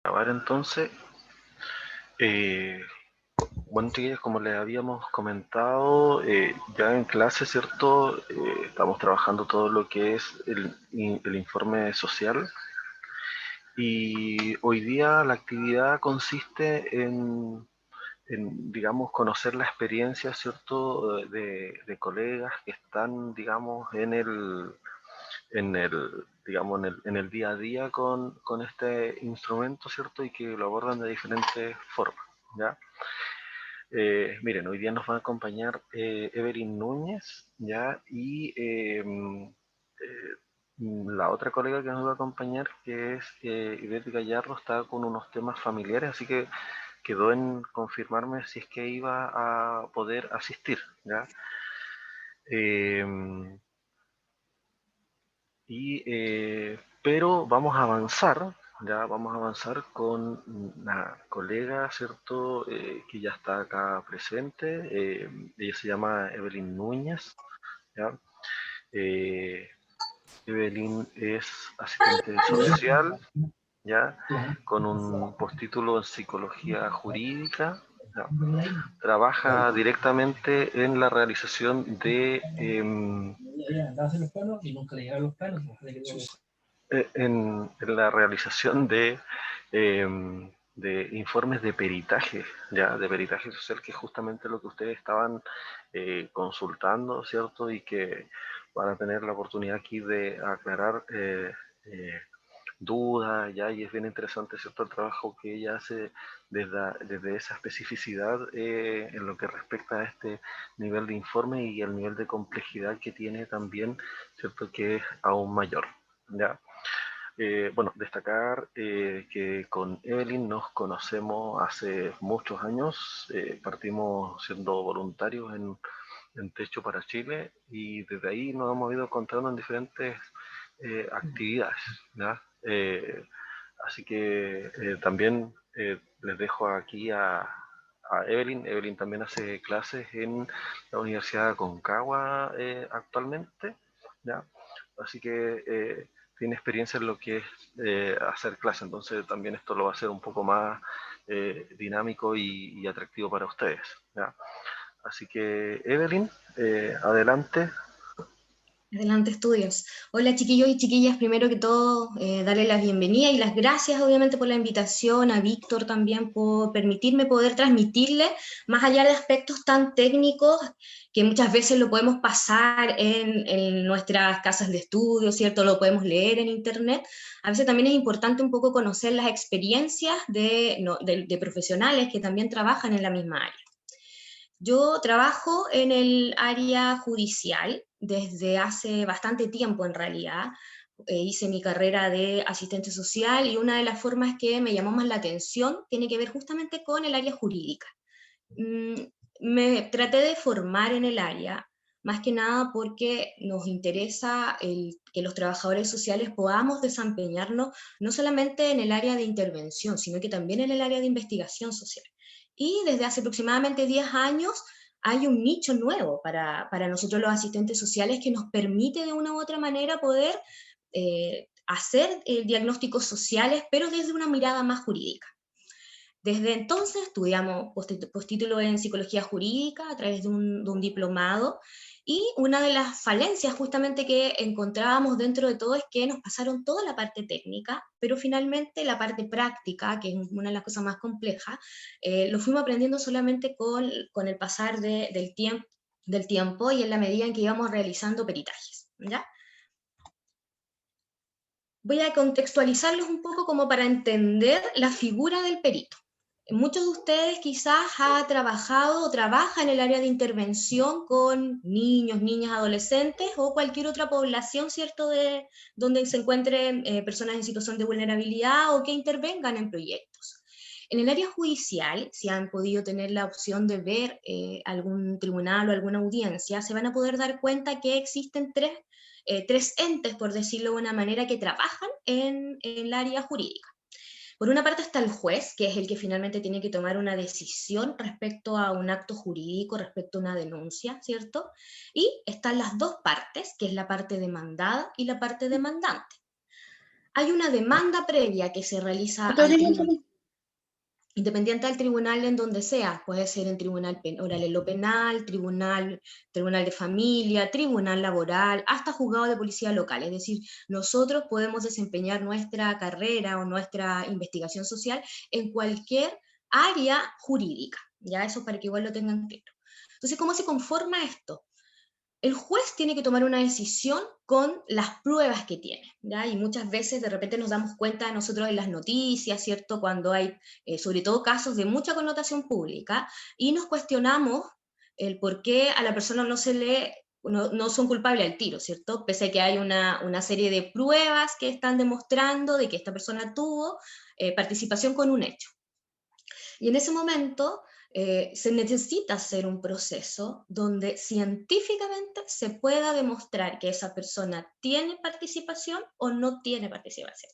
Grabar entonces. Eh, bueno, chiquillos, como les habíamos comentado, ya en clase, ¿cierto? Estamos trabajando todo lo que es el informe social. Y hoy día la actividad consiste digamos, conocer la experiencia, ¿cierto? De colegas que están, digamos, digamos, en el día a día con este instrumento, ¿cierto? Y que lo abordan de diferentes formas, ¿ya? Miren, hoy día nos va a acompañar Evelyn Núñez, ¿ya? Y la otra colega que nos va a acompañar, que es Ivette Gallardo, está con unos temas familiares, así que quedó en confirmarme si es que iba a poder asistir, ¿ya? Eh, pero vamos a avanzar, ya vamos a avanzar con una colega, ¿cierto? Que ya está acá presente. Ella se llama Evelyn Núñez, ¿ya? Eh, Evelyn es asistente social, ¿ya? Con un postítulo en psicología jurídica, ¿ya? Trabaja directamente en la realización de en la realización de informes de peritaje, ya, de peritaje social, que es justamente lo que ustedes estaban consultando, ¿cierto? Y que van a tener la oportunidad aquí de aclarar eh, dudas, ya, y es bien interesante, ¿cierto? El trabajo que ella hace desde esa especificidad en lo que respecta a este nivel de informe y el nivel de complejidad que tiene también, ¿cierto? Que es aún mayor, ¿ya? Bueno, destacar que con Evelyn nos conocemos hace muchos años, partimos siendo voluntarios en Techo para Chile y desde ahí nos hemos ido encontrando en diferentes actividades, ¿ya? Así que también les dejo aquí a Evelyn. Evelyn también hace clases en la Universidad de Aconcagua actualmente, ¿ya? Así que tiene experiencia en lo que es hacer clases, entonces también esto lo va a hacer un poco más dinámico y atractivo para ustedes, ¿ya? Así que Evelyn, adelante. Adelante, estudios. Hola, chiquillos y chiquillas. Primero que todo, darle la bienvenida y las gracias, obviamente, por la invitación, a Víctor también por permitirme poder transmitirle, más allá de aspectos tan técnicos que muchas veces lo podemos pasar en nuestras casas de estudio, ¿cierto? Lo podemos leer en internet. A veces también es importante un poco conocer las experiencias de profesionales que también trabajan en la misma área. Yo trabajo en el área judicial desde hace bastante tiempo en realidad. Hice mi carrera de asistente social y una de las formas que me llamó más la atención tiene que ver justamente con el área jurídica. Mm, Me traté de formar en el área, más que nada porque nos interesa que los trabajadores sociales podamos desempeñarnos no solamente en el área de intervención, sino que también en el área de investigación social. Y desde hace aproximadamente 10 años hay un nicho nuevo para nosotros los asistentes sociales que nos permite de una u otra manera poder hacer diagnósticos sociales, pero desde una mirada más jurídica. Desde entonces estudiamos postítulo en psicología jurídica a través de un diplomado, y una de las falencias justamente que encontrábamos dentro de todo es que nos pasaron toda la parte técnica, pero finalmente la parte práctica, que es una de las cosas más complejas, lo fuimos aprendiendo solamente con el pasar del tiempo y en la medida en que íbamos realizando peritajes, ¿ya? Voy a contextualizarlos un poco como para entender la figura del perito. Muchos de ustedes quizás ha trabajado o trabaja en el área de intervención con niños, niñas, adolescentes o cualquier otra población, ¿cierto?, de donde se encuentren personas en situación de vulnerabilidad o que intervengan en proyectos. En el área judicial, si han podido tener la opción de ver algún tribunal o alguna audiencia, se van a poder dar cuenta que existen tres entes, por decirlo de una manera, que trabajan en el área jurídica. Por una parte está el juez, que es el que finalmente tiene que tomar una decisión respecto a un acto jurídico, respecto a una denuncia, ¿cierto? Y están las dos partes, que es la parte demandada y la parte demandante. hay una demanda previa que se realiza Otro al día, tribunal, independiente del tribunal en donde sea, puede ser en tribunal oral en lo penal, tribunal de familia, tribunal laboral, hasta juzgado de policía local. Es decir, nosotros podemos desempeñar nuestra carrera o nuestra investigación social en cualquier área jurídica. Ya eso para que igual lo tengan claro. Entonces, ¿cómo se conforma esto? El juez tiene que tomar una decisión con las pruebas que tiene, ¿ya? Y muchas veces de repente nos damos cuenta nosotros en las noticias, ¿cierto? Cuando hay, sobre todo, casos de mucha connotación pública, y nos cuestionamos el por qué a la persona no se le, no son culpables al tiro, ¿cierto? Pese a que hay una serie de pruebas que están demostrando de que esta persona tuvo participación con un hecho. Y en ese momento se necesita hacer un proceso donde científicamente se pueda demostrar que esa persona tiene participación o no tiene participación.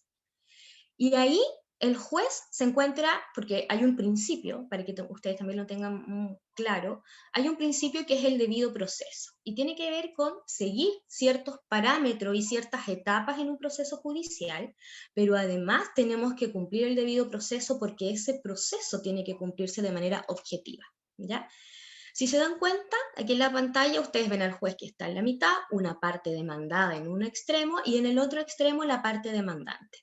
Y ahí el juez se encuentra, porque hay un principio, para que ustedes también lo tengan claro, hay un principio que es el debido proceso, y tiene que ver con seguir ciertos parámetros y ciertas etapas en un proceso judicial, pero además tenemos que cumplir el debido proceso porque ese proceso tiene que cumplirse de manera objetiva, ¿ya? Si se dan cuenta, aquí en la pantalla ustedes ven al juez que está en la mitad, una parte demandada en un extremo y en el otro extremo la parte demandante.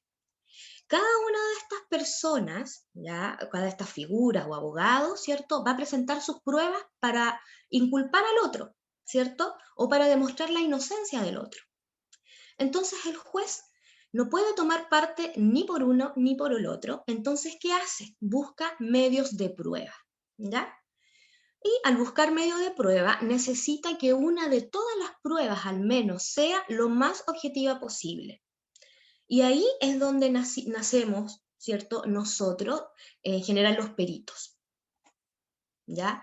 Cada una de estas personas, ¿ya? Cada de estas figuras o abogados, ¿cierto? Va a presentar sus pruebas para inculpar al otro, ¿cierto? O para demostrar la inocencia del otro. Entonces el juez no puede tomar parte ni por uno ni por el otro. Entonces, ¿qué hace? Busca medios de prueba, ¿ya? Y al buscar medio de prueba, necesita que una de todas las pruebas al menos sea lo más objetiva posible. Y ahí es donde nacemos, ¿cierto? Nosotros, en general los peritos, ¿ya?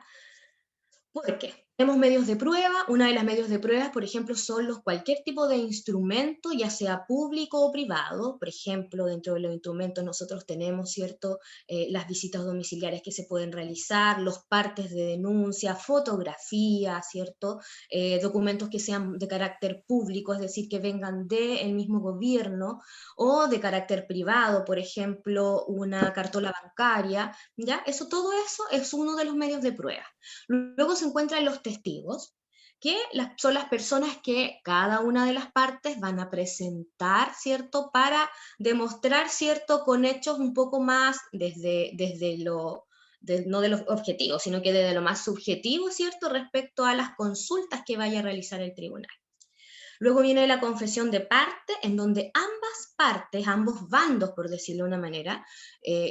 ¿Por qué? Tenemos medios de prueba. Una de las medios de prueba, por ejemplo, son cualquier tipo de instrumento, ya sea público o privado. Por ejemplo, dentro de los instrumentos nosotros tenemos, ¿cierto? Las visitas domiciliarias que se pueden realizar, los partes de denuncia, fotografías, ¿cierto? Documentos que sean de carácter público, es decir, que vengan del mismo gobierno, o de carácter privado, por ejemplo, una cartola bancaria, ¿ya? Todo eso es uno de los medios de prueba. Luego se encuentran los testigos, que son las personas que cada una de las partes van a presentar, ¿cierto? Para demostrar, ¿cierto? Con hechos un poco más desde no de los objetivos, sino que desde lo más subjetivo, ¿cierto? Respecto a las consultas que vaya a realizar el tribunal. Luego viene la confesión de parte, en donde ambas partes, ambos bandos, por decirlo de una manera,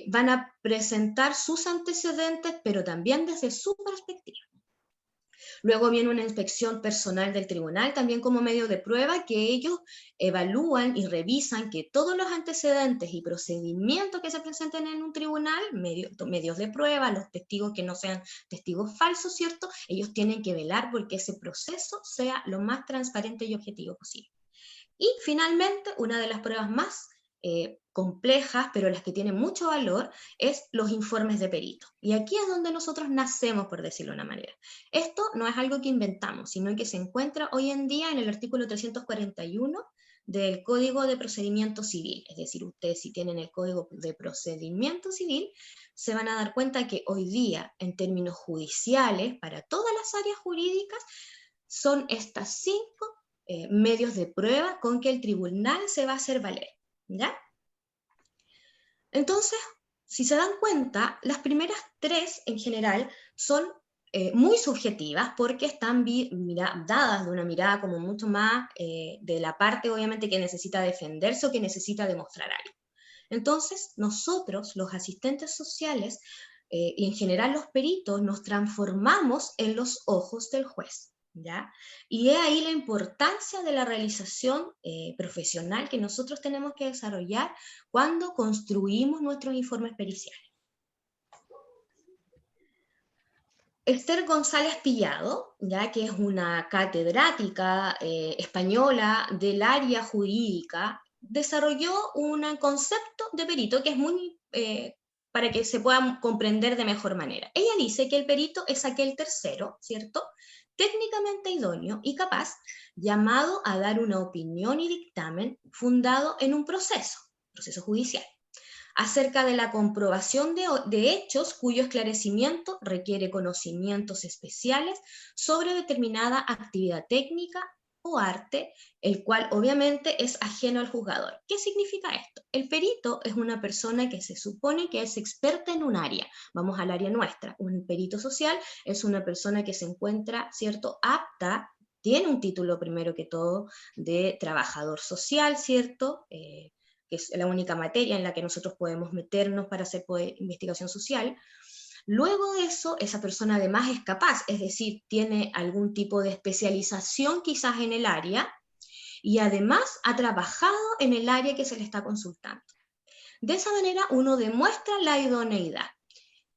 van a presentar sus antecedentes, pero también desde su perspectiva. Luego viene una inspección personal del tribunal, también como medio de prueba, que ellos evalúan y revisan que todos los antecedentes y procedimientos que se presenten en un tribunal, medios de prueba, los testigos que no sean testigos falsos, ¿cierto? Ellos tienen que velar porque ese proceso sea lo más transparente y objetivo posible. Y finalmente, una de las pruebas más complejas, pero las que tienen mucho valor, es los informes de perito. Y aquí es donde nosotros nacemos, por decirlo de una manera. Esto no es algo que inventamos, sino que se encuentra hoy en día en el artículo 341 del Código de Procedimiento Civil. Es decir, ustedes si tienen el Código de Procedimiento Civil, se van a dar cuenta que hoy día, en términos judiciales, para todas las áreas jurídicas, son estas 5 medios de prueba con que el tribunal se va a hacer valer, ¿ya? Entonces, si se dan cuenta, las primeras 3 en general son muy subjetivas porque están dadas de una mirada como mucho más de la parte, obviamente, que necesita defenderse o que necesita demostrar algo. Entonces, nosotros, los asistentes sociales, y en general los peritos, nos transformamos en los ojos del juez, ¿ya? Y es ahí la importancia de la realización profesional que nosotros tenemos que desarrollar cuando construimos nuestros informes periciales. Esther González Pillado, ya que es una catedrática española del área jurídica, desarrolló un concepto de perito que es muy para que se pueda comprender de mejor manera. Ella dice que el perito es aquel tercero, ¿cierto?, técnicamente idóneo y capaz, llamado a dar una opinión y dictamen fundado en un proceso, proceso judicial, acerca de la comprobación de hechos cuyo esclarecimiento requiere conocimientos especiales sobre determinada actividad técnica o arte, el cual obviamente es ajeno al juzgador. ¿Qué significa esto? El perito es una persona que se supone que es experta en un área. Vamos al área nuestra. Un perito social es una persona que se encuentra, ¿cierto?, apta, tiene un título primero que todo de trabajador social, ¿cierto?, que es la única materia en la que nosotros podemos meternos para hacer investigación social. Luego de eso, esa persona además es capaz, es decir, tiene algún tipo de especialización quizás en el área y además ha trabajado en el área que se le está consultando. De esa manera uno demuestra la idoneidad.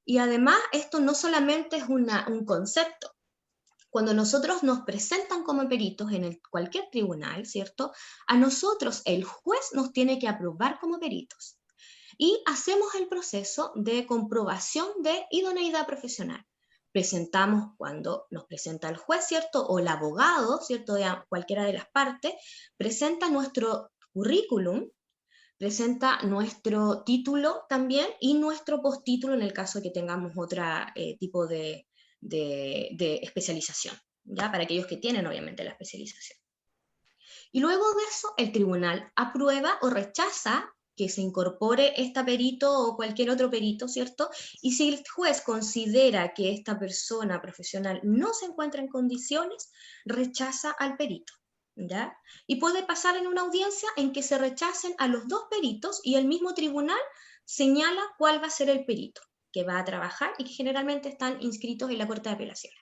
Y además esto no solamente es un concepto. Cuando nosotros nos presentan como peritos en cualquier tribunal, ¿cierto? A nosotros el juez nos tiene que aprobar como peritos. Y hacemos el proceso de comprobación de idoneidad profesional. Presentamos cuando nos presenta el juez, ¿cierto? O el abogado, ¿cierto? De cualquiera de las partes, presenta nuestro currículum, presenta nuestro título también y nuestro postítulo en el caso de que tengamos otro tipo de especialización, ¿ya? Para aquellos que tienen obviamente la especialización. Y luego de eso, el tribunal aprueba o rechaza que se incorpore este perito o cualquier otro perito, ¿cierto? Y si el juez considera que esta persona profesional no se encuentra en condiciones, rechaza al perito, ¿ya? Y puede pasar en una audiencia en que se rechacen a los dos peritos y el mismo tribunal señala cuál va a ser el perito que va a trabajar y que generalmente están inscritos en la Corte de Apelaciones.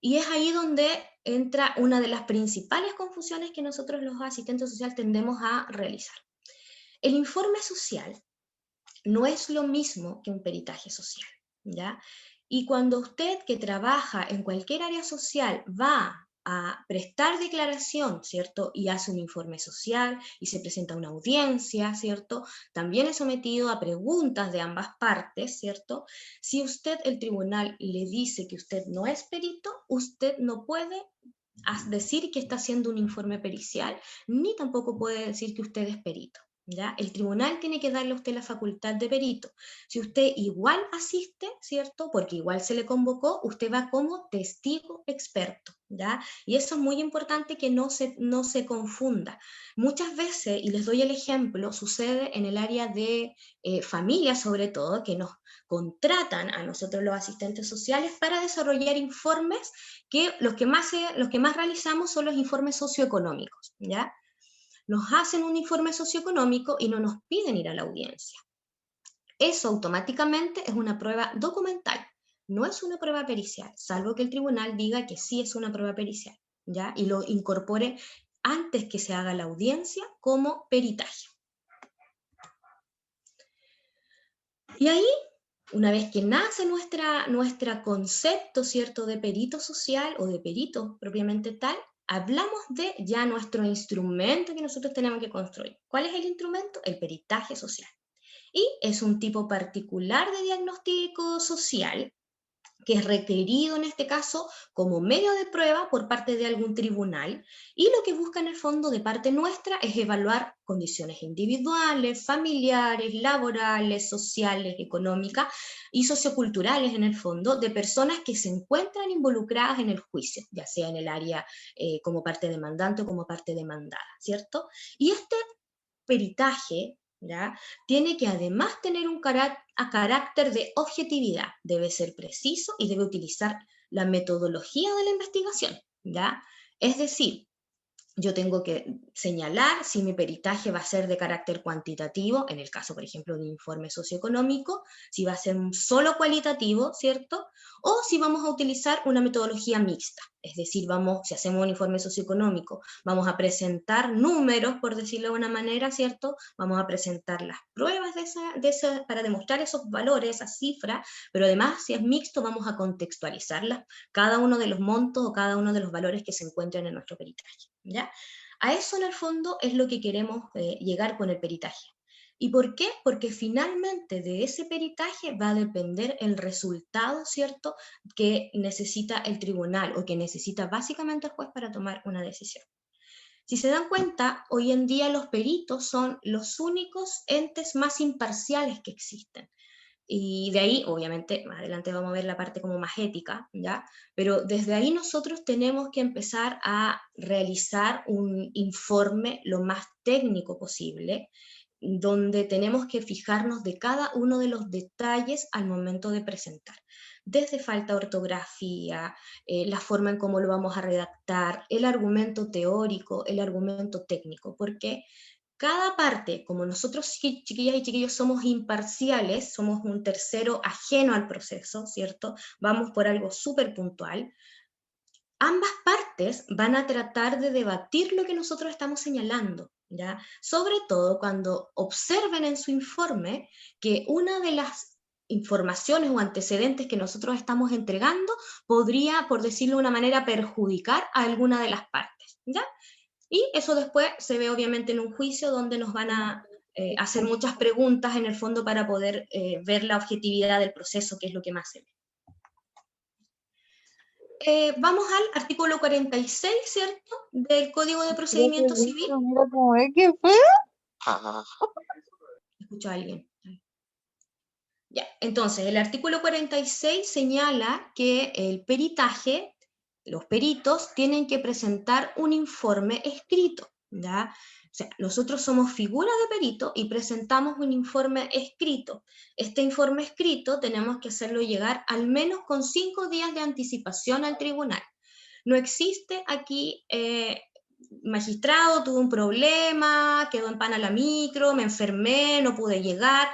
Y es ahí donde entra una de las principales confusiones que nosotros los asistentes sociales tendemos a realizar. El informe social no es lo mismo que un peritaje social, ¿ya? Y cuando usted que trabaja en cualquier área social va a prestar declaración, ¿cierto? Y hace un informe social y se presenta a una audiencia, ¿cierto? También es sometido a preguntas de ambas partes, ¿cierto? Si usted, el tribunal, le dice que usted no es perito, usted no puede decir que está haciendo un informe pericial, ni tampoco puede decir que usted es perito. ¿Ya? El tribunal tiene que darle a usted la facultad de perito. Si usted igual asiste, ¿cierto? Porque igual se le convocó, usted va como testigo experto, ¿ya? Y eso es muy importante que no se confunda. Muchas veces, y les doy el ejemplo, sucede en el área de familia sobre todo, que nos contratan a nosotros los asistentes sociales para desarrollar informes que los que más realizamos son los informes socioeconómicos, ¿ya? Nos hacen un informe socioeconómico y no nos piden ir a la audiencia. Eso automáticamente es una prueba documental, no es una prueba pericial, salvo que el tribunal diga que sí es una prueba pericial, ¿ya? Y lo incorpore antes que se haga la audiencia como peritaje. Y ahí, una vez que nace nuestro concepto, ¿cierto?, de perito social o de perito propiamente tal, hablamos de ya nuestro instrumento que nosotros tenemos que construir. ¿Cuál es el instrumento? El peritaje social. Y es un tipo particular de diagnóstico social que es requerido en este caso como medio de prueba por parte de algún tribunal, y lo que busca en el fondo de parte nuestra es evaluar condiciones individuales, familiares, laborales, sociales, económicas y socioculturales en el fondo de personas que se encuentran involucradas en el juicio, ya sea en el área como parte demandante o como parte demandada, ¿cierto? Y este peritaje, ¿ya?, tiene que además tener un carácter de objetividad, debe ser preciso y debe utilizar la metodología de la investigación, ¿ya? Es decir, yo tengo que señalar si mi peritaje va a ser de carácter cuantitativo, en el caso, por ejemplo, de un informe socioeconómico, si va a ser solo cualitativo, ¿cierto? O si vamos a utilizar una metodología mixta, es decir, si hacemos un informe socioeconómico, vamos a presentar números, por decirlo de una manera, ¿cierto? Vamos a presentar las pruebas para demostrar esos valores, esas cifras, pero además, si es mixto, vamos a contextualizarlas, cada uno de los montos o cada uno de los valores que se encuentran en nuestro peritaje, ¿ya? A eso en el fondo es lo que queremos llegar con el peritaje. ¿Y por qué? Porque finalmente de ese peritaje va a depender el resultado, ¿cierto?, que necesita el tribunal o que necesita básicamente el juez para tomar una decisión. Si se dan cuenta, hoy en día los peritos son los únicos entes más imparciales que existen. Y de ahí, obviamente, más adelante vamos a ver la parte como más ética, ¿ya? Pero desde ahí nosotros tenemos que empezar a realizar un informe lo más técnico posible, donde tenemos que fijarnos de cada uno de los detalles al momento de presentar. Desde falta de ortografía, la forma en cómo lo vamos a redactar, el argumento teórico, el argumento técnico, porque cada parte, como nosotros chiquillas y chiquillos somos imparciales, somos un tercero ajeno al proceso, ¿cierto? Vamos por algo súper puntual. Ambas partes van a tratar de debatir lo que nosotros estamos señalando, ¿ya? Sobre todo cuando observen en su informe que una de las informaciones o antecedentes que nosotros estamos entregando podría, por decirlo de una manera, perjudicar a alguna de las partes, ¿ya? Y eso después se ve obviamente en un juicio donde nos van a hacer muchas preguntas en el fondo para poder ver la objetividad del proceso, que es lo que más se ve. Vamos al artículo 46, ¿cierto? Del Código de Procedimiento Civil. Mira cómo es que fue. ¿Escucho a alguien? Ya, entonces, el artículo 46 señala que el peritaje, los peritos tienen que presentar un informe escrito, ¿ya? O sea, nosotros somos figura de perito y presentamos un informe escrito. Este informe escrito tenemos que hacerlo llegar al menos con 5 días de anticipación al tribunal. No existe aquí, magistrado, tuve un problema, quedó en pana la micro, me enfermé, no pude llegar.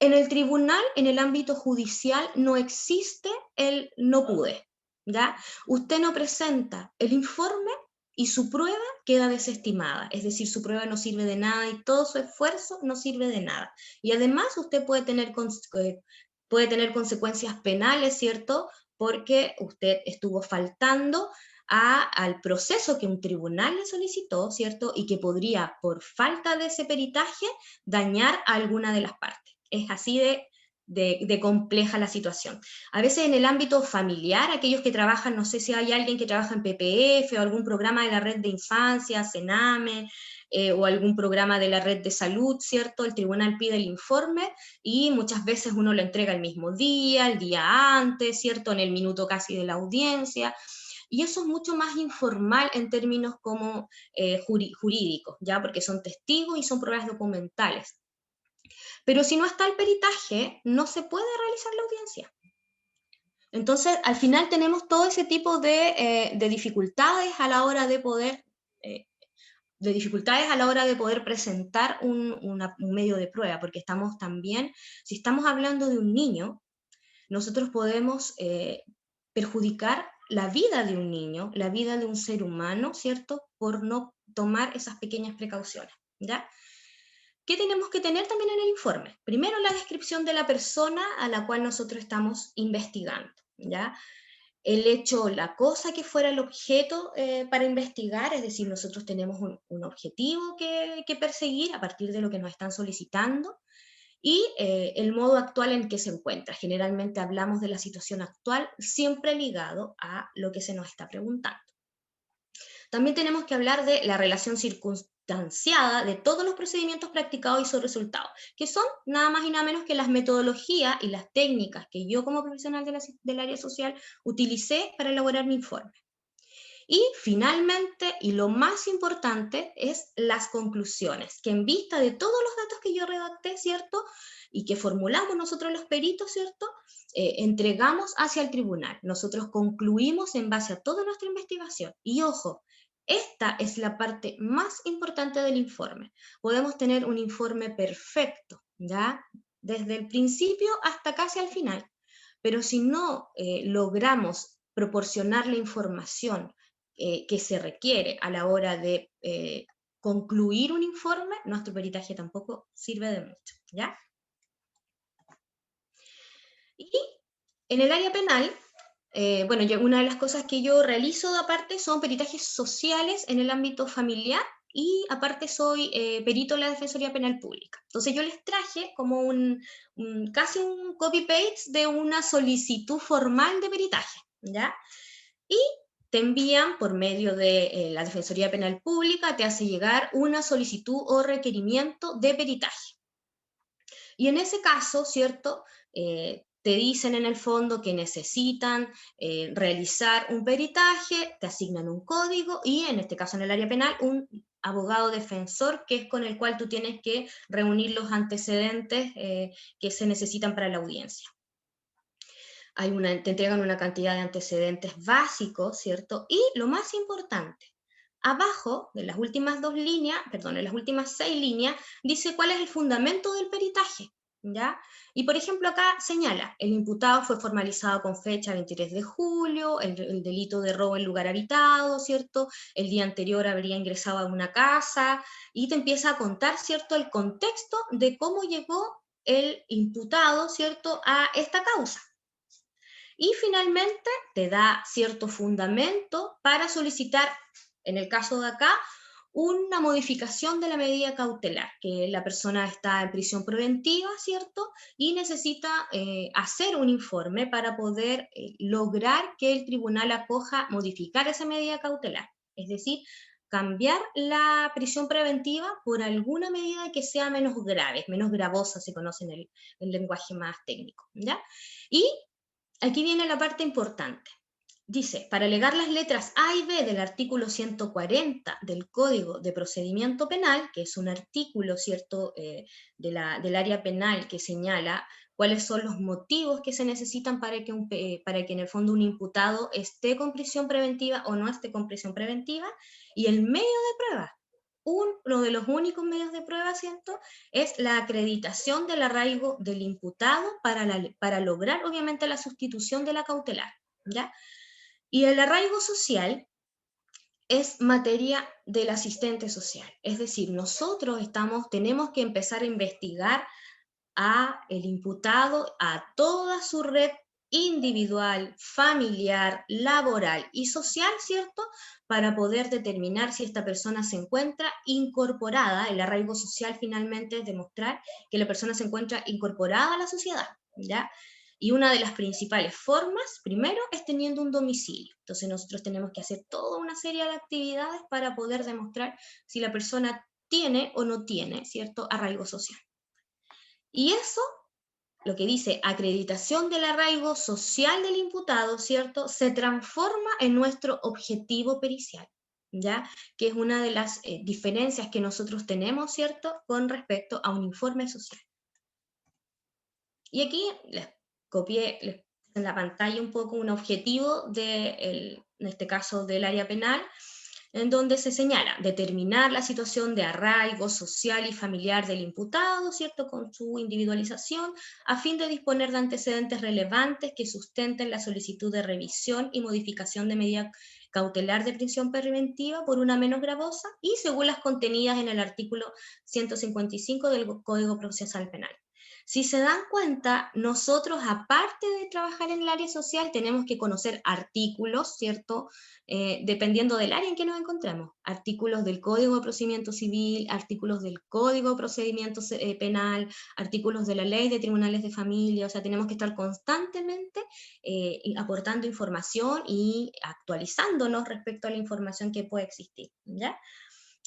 En el tribunal, en el ámbito judicial, no existe el no pude, ¿ya? Usted no presenta el informe y su prueba queda desestimada, es decir, su prueba no sirve de nada y todo su esfuerzo no sirve de nada. Y además usted puede tener consecuencias penales, ¿cierto? Porque usted estuvo faltando al proceso que un tribunal le solicitó, ¿cierto? Y que podría, por falta de ese peritaje, dañar a alguna de las partes. Es así de compleja la situación. A veces en el ámbito familiar, aquellos que trabajan, no sé si hay alguien que trabaja en PPF o algún programa de la red de infancia, Sename, o algún programa de la red de salud, ¿cierto? El tribunal pide el informe y muchas veces uno lo entrega el mismo día, el día antes, ¿cierto? En el minuto casi de la audiencia. Y eso es mucho más informal en términos como jurídicos, ¿ya? Porque son testigos y son pruebas documentales. Pero si no está el peritaje, no se puede realizar la audiencia. Entonces, al final tenemos todo ese tipo de dificultades a la hora de poder presentar un medio de prueba, porque estamos también, si estamos hablando de un niño, nosotros podemos perjudicar la vida de un niño, la vida de un ser humano, ¿cierto? Por no tomar esas pequeñas precauciones, ¿ya? ¿Qué tenemos que tener también en el informe? Primero, la descripción de la persona a la cual nosotros estamos investigando, ¿ya? El hecho, la cosa que fuera el objeto para investigar, es decir, nosotros tenemos un objetivo que perseguir a partir de lo que nos están solicitando, y el modo actual en que se encuentra. Generalmente hablamos de la situación actual, siempre ligado a lo que se nos está preguntando. También tenemos que hablar de la relación circunstanciada de todos los procedimientos practicados y sus resultados, que son nada más y nada menos que las metodologías y las técnicas que yo como profesional del área social utilicé para elaborar mi informe. Y finalmente, y lo más importante, es las conclusiones, que en vista de todos los datos que yo redacté, ¿cierto? Y que formulamos nosotros los peritos, ¿cierto? Entregamos hacia el tribunal. Nosotros concluimos en base a toda nuestra investigación. Y ojo, esta es la parte más importante del informe. Podemos tener un informe perfecto, ¿ya? Desde el principio hasta casi al final. Pero si no logramos proporcionar la información que se requiere a la hora de concluir un informe, nuestro peritaje tampoco sirve de mucho, ¿ya? Y en el área penal, bueno, una de las cosas que yo realizo aparte son peritajes sociales en el ámbito familiar, y aparte soy perito en la Defensoría Penal Pública. Entonces yo les traje como casi un copy-paste de una solicitud formal de peritaje, ¿ya? Y te envían por medio de la Defensoría Penal Pública, te hace llegar una solicitud o requerimiento de peritaje. Y en ese caso, ¿cierto? Te dicen en el fondo que necesitan realizar un peritaje, te asignan un código y en este caso en el área penal un abogado defensor que es con el cual tú tienes que reunir los antecedentes que se necesitan para la audiencia. Te entregan una cantidad de antecedentes básicos, ¿cierto? Y lo más importante, abajo de las últimas 2 líneas, perdón, en las últimas 6 líneas, dice cuál es el fundamento del peritaje, ¿ya? Y por ejemplo acá señala, el imputado fue formalizado con fecha 23 de julio, el delito de robo en lugar habitado, ¿cierto? El día anterior habría ingresado a una casa, y te empieza a contar, ¿cierto?, el contexto de cómo llegó el imputado, ¿cierto?, a esta causa. Y finalmente te da cierto fundamento para solicitar, en el caso de acá, una modificación de la medida cautelar, que la persona está en prisión preventiva, ¿cierto? Y necesita hacer un informe para poder lograr que el tribunal acoja modificar esa medida cautelar. Es decir, cambiar la prisión preventiva por alguna medida que sea menos grave, menos gravosa, se conoce en el lenguaje más técnico, ¿ya? Y aquí viene la parte importante. Dice, para alegar las letras A y B del artículo 140 del Código de Procedimiento Penal, que es un artículo, ¿cierto?, del área penal que señala cuáles son los motivos que se necesitan para que en el fondo un imputado esté con prisión preventiva o no esté con prisión preventiva, y el medio de prueba, uno de los únicos medios de prueba, ¿cierto?, es la acreditación del arraigo del imputado para lograr, obviamente, la sustitución de la cautelar, ¿ya? Y el arraigo social es materia del asistente social, es decir, nosotros tenemos que empezar a investigar a el imputado, a toda su red individual, familiar, laboral y social, ¿cierto?, para poder determinar si esta persona se encuentra incorporada. El arraigo social finalmente es demostrar que la persona se encuentra incorporada a la sociedad, ¿ya? Y una de las principales formas, primero, es teniendo un domicilio. Entonces nosotros tenemos que hacer toda una serie de actividades para poder demostrar si la persona tiene o no tiene, ¿cierto?, arraigo social. Y eso, lo que dice acreditación del arraigo social del imputado, ¿cierto?, se transforma en nuestro objetivo pericial, ¿ya? Que es una de las diferencias que nosotros tenemos, ¿cierto?, con respecto a un informe social. Y aquí les copié en la pantalla un poco un objetivo en este caso del área penal, en donde se señala determinar la situación de arraigo social y familiar del imputado, ¿cierto?, con su individualización, a fin de disponer de antecedentes relevantes que sustenten la solicitud de revisión y modificación de medida cautelar de prisión preventiva por una menos gravosa y según las contenidas en el artículo 155 del Código Procesal Penal. Si se dan cuenta, nosotros, aparte de trabajar en el área social, tenemos que conocer artículos, ¿cierto?, dependiendo del área en que nos encontramos. Artículos del Código de Procedimiento Civil, artículos del Código de Procedimiento Penal, artículos de la Ley de Tribunales de Familia. O sea, tenemos que estar constantemente aportando información y actualizándonos respecto a la información que puede existir, ¿ya?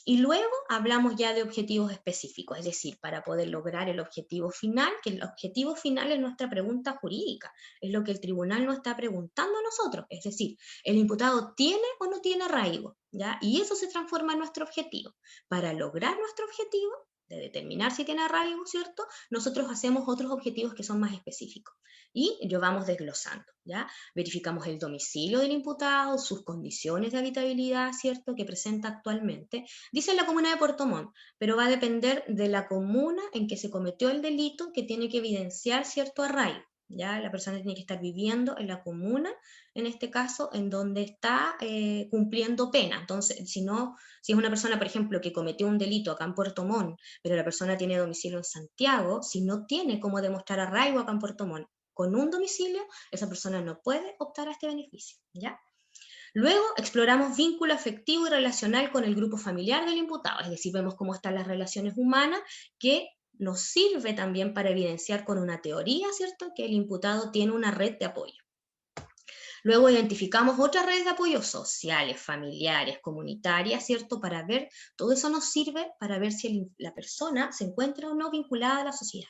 Y luego hablamos ya de objetivos específicos, es decir, para poder lograr el objetivo final, que el objetivo final es nuestra pregunta jurídica, es lo que el tribunal nos está preguntando a nosotros, es decir, ¿el imputado tiene o no tiene arraigo? ¿Ya? Y eso se transforma en nuestro objetivo. Para lograr nuestro objetivo, de determinar si tiene arraigo, ¿cierto?, nosotros hacemos otros objetivos que son más específicos. Y lo vamos desglosando, ¿ya? Verificamos el domicilio del imputado, sus condiciones de habitabilidad, ¿cierto?, que presenta actualmente. Dice la comuna de Puerto Montt, pero va a depender de la comuna en que se cometió el delito, que tiene que evidenciar cierto arraigo. ¿Ya? La persona tiene que estar viviendo en la comuna, en este caso, en donde está cumpliendo pena. Entonces, si es una persona, por ejemplo, que cometió un delito acá en Puerto Montt, pero la persona tiene domicilio en Santiago, si no tiene cómo demostrar arraigo acá en Puerto Montt con un domicilio, esa persona no puede optar a este beneficio, ¿ya? Luego exploramos vínculo afectivo y relacional con el grupo familiar del imputado, es decir, vemos cómo están las relaciones humanas, que nos sirve también para evidenciar con una teoría, ¿cierto?, que el imputado tiene una red de apoyo. Luego identificamos otras redes de apoyo sociales, familiares, comunitarias, ¿cierto? Para ver, todo eso nos sirve para ver si la persona se encuentra o no vinculada a la sociedad.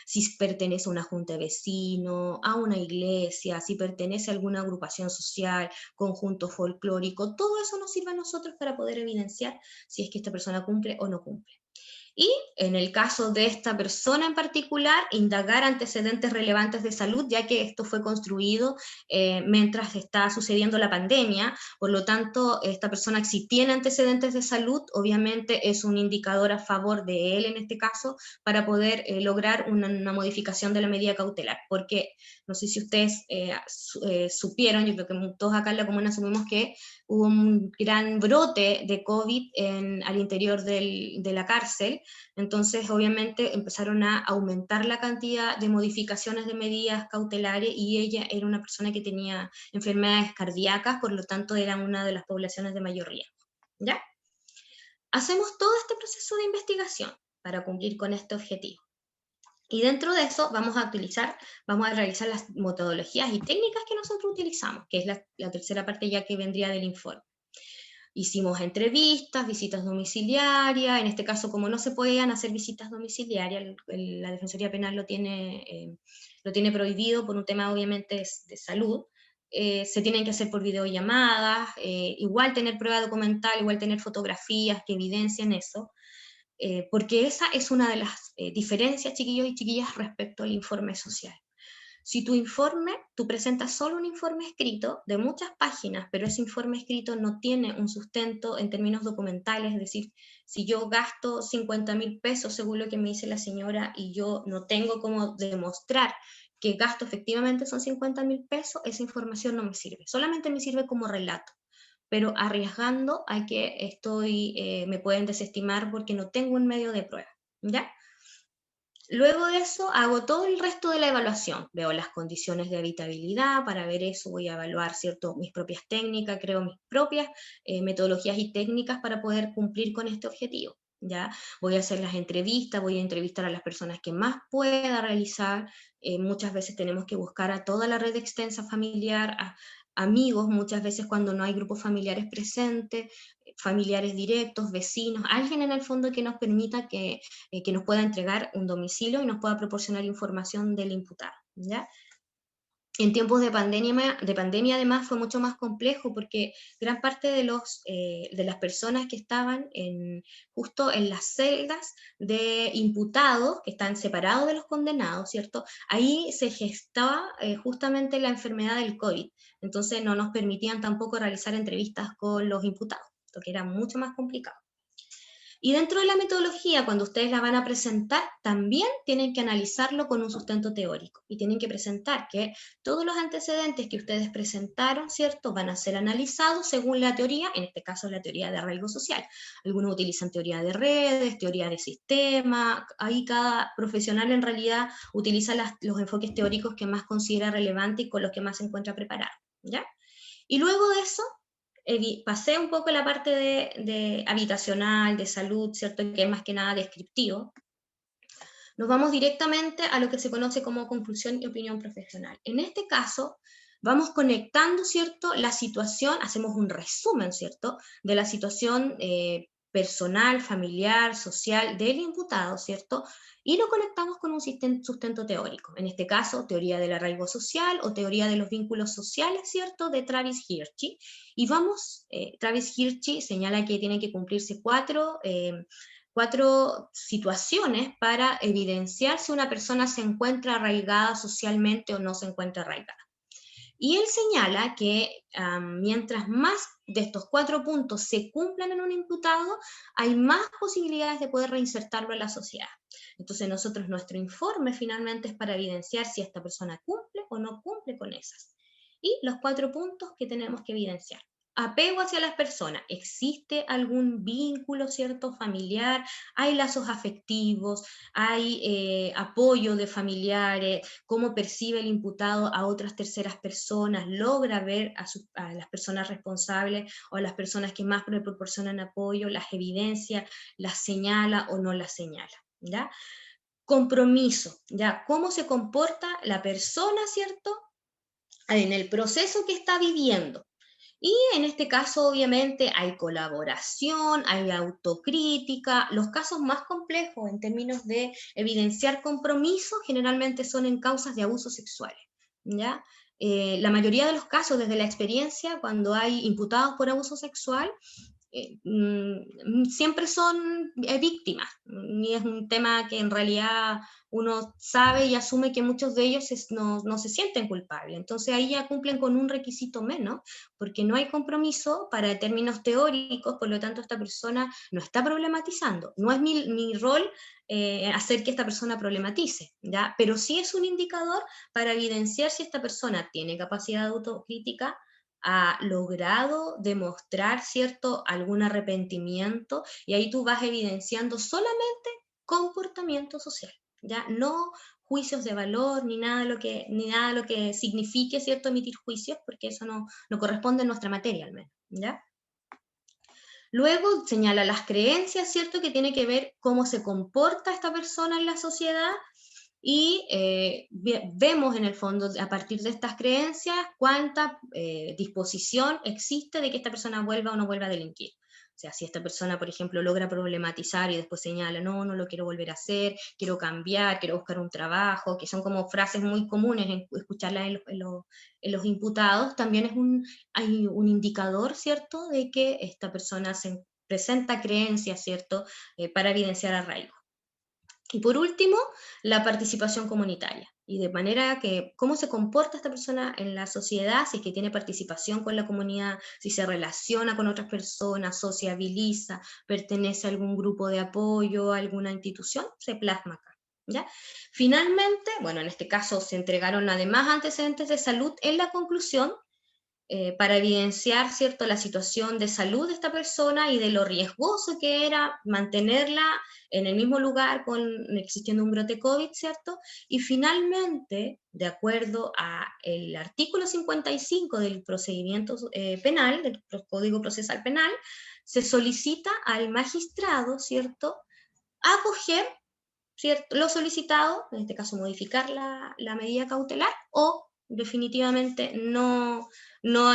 Si pertenece a una junta de vecinos, a una iglesia, si pertenece a alguna agrupación social, conjunto folclórico, todo eso nos sirve a nosotros para poder evidenciar si es que esta persona cumple o no cumple. Y en el caso de esta persona en particular, indagar antecedentes relevantes de salud, ya que esto fue construido mientras está sucediendo la pandemia. Por lo tanto, esta persona, si tiene antecedentes de salud, obviamente es un indicador a favor de él en este caso, para poder lograr una modificación de la medida cautelar. Porque no sé si ustedes supieron, yo creo que todos acá en la comuna asumimos que hubo un gran brote de COVID al interior de la cárcel. Entonces, obviamente, empezaron a aumentar la cantidad de modificaciones de medidas cautelares, y ella era una persona que tenía enfermedades cardíacas, por lo tanto era una de las poblaciones de mayor riesgo. ¿Ya? Hacemos todo este proceso de investigación para cumplir con este objetivo. Y dentro de eso vamos a realizar las metodologías y técnicas que nosotros utilizamos, que es la tercera parte ya que vendría del informe. Hicimos entrevistas, visitas domiciliarias, en este caso como no se podían hacer visitas domiciliarias, la Defensoría Penal lo tiene prohibido por un tema obviamente de salud. Se tienen que hacer por videollamadas, igual tener prueba documental, igual tener fotografías que evidencien eso, porque esa es una de las diferencias, chiquillos y chiquillas, respecto al informe social. Si tú presentas solo un informe escrito de muchas páginas, pero ese informe escrito no tiene un sustento en términos documentales, es decir, si yo gasto 50.000 pesos, según lo que me dice la señora, y yo no tengo cómo demostrar que gasto efectivamente son 50.000 pesos, esa información no me sirve, solamente me sirve como relato, pero arriesgando a que me pueden desestimar porque no tengo un medio de prueba, ¿ya? Luego de eso hago todo el resto de la evaluación. Veo las condiciones de habitabilidad, para ver eso voy a evaluar, ¿cierto?, mis propias técnicas, creo mis propias metodologías y técnicas para poder cumplir con este objetivo. ¿Ya? Voy a hacer las entrevistas, voy a entrevistar a las personas que más pueda realizar. Muchas veces tenemos que buscar a toda la red extensa familiar, a amigos, muchas veces cuando no hay grupos familiares presentes, familiares directos, vecinos, alguien en el fondo que nos permita que nos pueda entregar un domicilio y nos pueda proporcionar información del imputado, ¿ya? En tiempos de pandemia además fue mucho más complejo porque gran parte de las personas que estaban justo en las celdas de imputados, que están separados de los condenados, ¿cierto? Ahí se gestaba justamente la enfermedad del COVID, entonces no nos permitían tampoco realizar entrevistas con los imputados, lo que era mucho más complicado. Y dentro de la metodología, cuando ustedes la van a presentar, también tienen que analizarlo con un sustento teórico y tienen que presentar que todos los antecedentes que ustedes presentaron, ¿cierto?, van a ser analizados según la teoría, en este caso la teoría de arraigo social. Algunos utilizan teoría de redes, teoría de sistema, ahí cada profesional en realidad utiliza los enfoques teóricos que más considera relevante y con los que más se encuentra preparado, ¿ya? Y luego de eso, pasé un poco la parte de habitacional, de salud, ¿cierto? Que es más que nada descriptivo. Nos vamos directamente a lo que se conoce como conclusión y opinión profesional. En este caso, vamos conectando, ¿cierto?, la situación, hacemos un resumen, ¿cierto?, de la situación personal, familiar, social del imputado, ¿cierto?, y lo conectamos con un sustento teórico, en este caso, teoría del arraigo social o teoría de los vínculos sociales, ¿cierto?, de Travis Hirschi, y Travis Hirschi señala que tienen que cumplirse cuatro situaciones para evidenciar si una persona se encuentra arraigada socialmente o no se encuentra arraigada. Y él señala que mientras más de estos 4 puntos se cumplan en un imputado, hay más posibilidades de poder reinsertarlo en la sociedad. Entonces nuestro informe finalmente es para evidenciar si esta persona cumple o no cumple con esas. Y los 4 puntos que tenemos que evidenciar. Apego hacia las personas. ¿Existe algún vínculo, cierto, familiar? ¿Hay lazos afectivos? ¿Hay apoyo de familiares? ¿Cómo percibe el imputado a otras terceras personas? ¿Logra ver a las personas responsables o a las personas que más le proporcionan apoyo? ¿Las evidencia? ¿Las señala o no las señala? ¿Ya? Compromiso, ¿ya? ¿Cómo se comporta la persona, cierto?, en el proceso que está viviendo. Y en este caso, obviamente, hay colaboración, hay autocrítica. Los casos más complejos en términos de evidenciar compromiso generalmente son en causas de abusos sexuales, ¿ya? La mayoría de los casos, desde la experiencia, cuando hay imputados por abuso sexual, siempre son víctimas, y es un tema que en realidad uno sabe y asume que muchos de ellos no se sienten culpables, entonces ahí ya cumplen con un requisito menos, porque no hay compromiso para términos teóricos, por lo tanto esta persona no está problematizando, no es mi rol hacer que esta persona problematice, ¿ya? Pero sí es un indicador para evidenciar si esta persona tiene capacidad de autocrítica, ha logrado demostrar, ¿cierto?, algún arrepentimiento, y ahí tú vas evidenciando solamente comportamiento social, ¿ya? No juicios de valor, ni nada de lo que signifique, ¿cierto?, emitir juicios, porque eso no corresponde a nuestra materia, al menos, ¿ya? Luego señala las creencias, ¿cierto?, que tiene que ver cómo se comporta esta persona en la sociedad, y vemos en el fondo, a partir de estas creencias, cuánta disposición existe de que esta persona vuelva o no vuelva a delinquir. O sea, si esta persona, por ejemplo, logra problematizar y después señala, no lo quiero volver a hacer, quiero cambiar, quiero buscar un trabajo, que son como frases muy comunes en escucharlas en los imputados, también hay un indicador, ¿cierto?, de que esta persona se presenta creencias, ¿cierto?, para evidenciar arraigo. Y por último, la participación comunitaria. Y de manera que, cómo se comporta esta persona en la sociedad, si es que tiene participación con la comunidad, si se relaciona con otras personas, sociabiliza, pertenece a algún grupo de apoyo, a alguna institución, se plasma acá, ¿ya? Finalmente, bueno, en este caso se entregaron además antecedentes de salud en la conclusión, para evidenciar, ¿cierto?, la situación de salud de esta persona y de lo riesgoso que era mantenerla en el mismo lugar existiendo un brote COVID, ¿cierto? Y finalmente, de acuerdo al artículo 55 del procedimiento penal, del Código Procesal Penal, se solicita al magistrado, ¿cierto?, acoger, ¿cierto?, lo solicitado, en este caso modificar la medida cautelar, o definitivamente no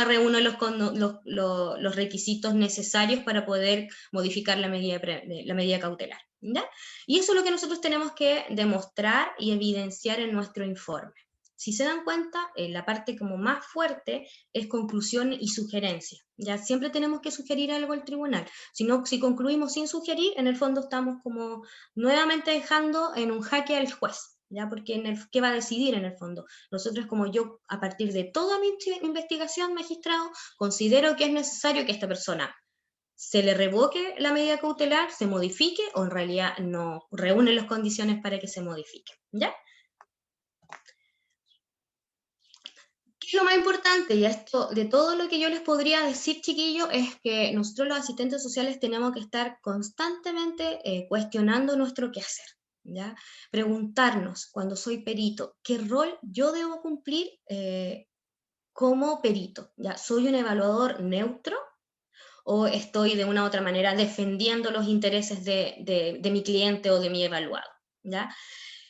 reúne los requisitos necesarios para poder modificar la medida cautelar, ¿ya? Y eso es lo que nosotros tenemos que demostrar y evidenciar en nuestro informe. Si se dan cuenta, la parte como más fuerte es conclusión y sugerencia. Ya siempre tenemos que sugerir algo al tribunal. Si concluimos sin sugerir, en el fondo estamos como nuevamente dejando en un jaque al juez, ¿ya? Porque ¿qué va a decidir en el fondo? Nosotros, como yo, a partir de toda mi investigación, magistrado, considero que es necesario que esta persona se le revoque la medida cautelar, se modifique, o en realidad no reúne las condiciones para que se modifique, ¿ya? ¿Qué es lo más importante? Y esto, de todo lo que yo les podría decir, chiquillos, es que nosotros los asistentes sociales tenemos que estar constantemente cuestionando nuestro quehacer, ¿ya? Preguntarnos, cuando soy perito, ¿qué rol yo debo cumplir como perito? ¿Ya? ¿Soy un evaluador neutro o estoy de una u otra manera defendiendo los intereses de mi cliente o de mi evaluado? ¿Ya?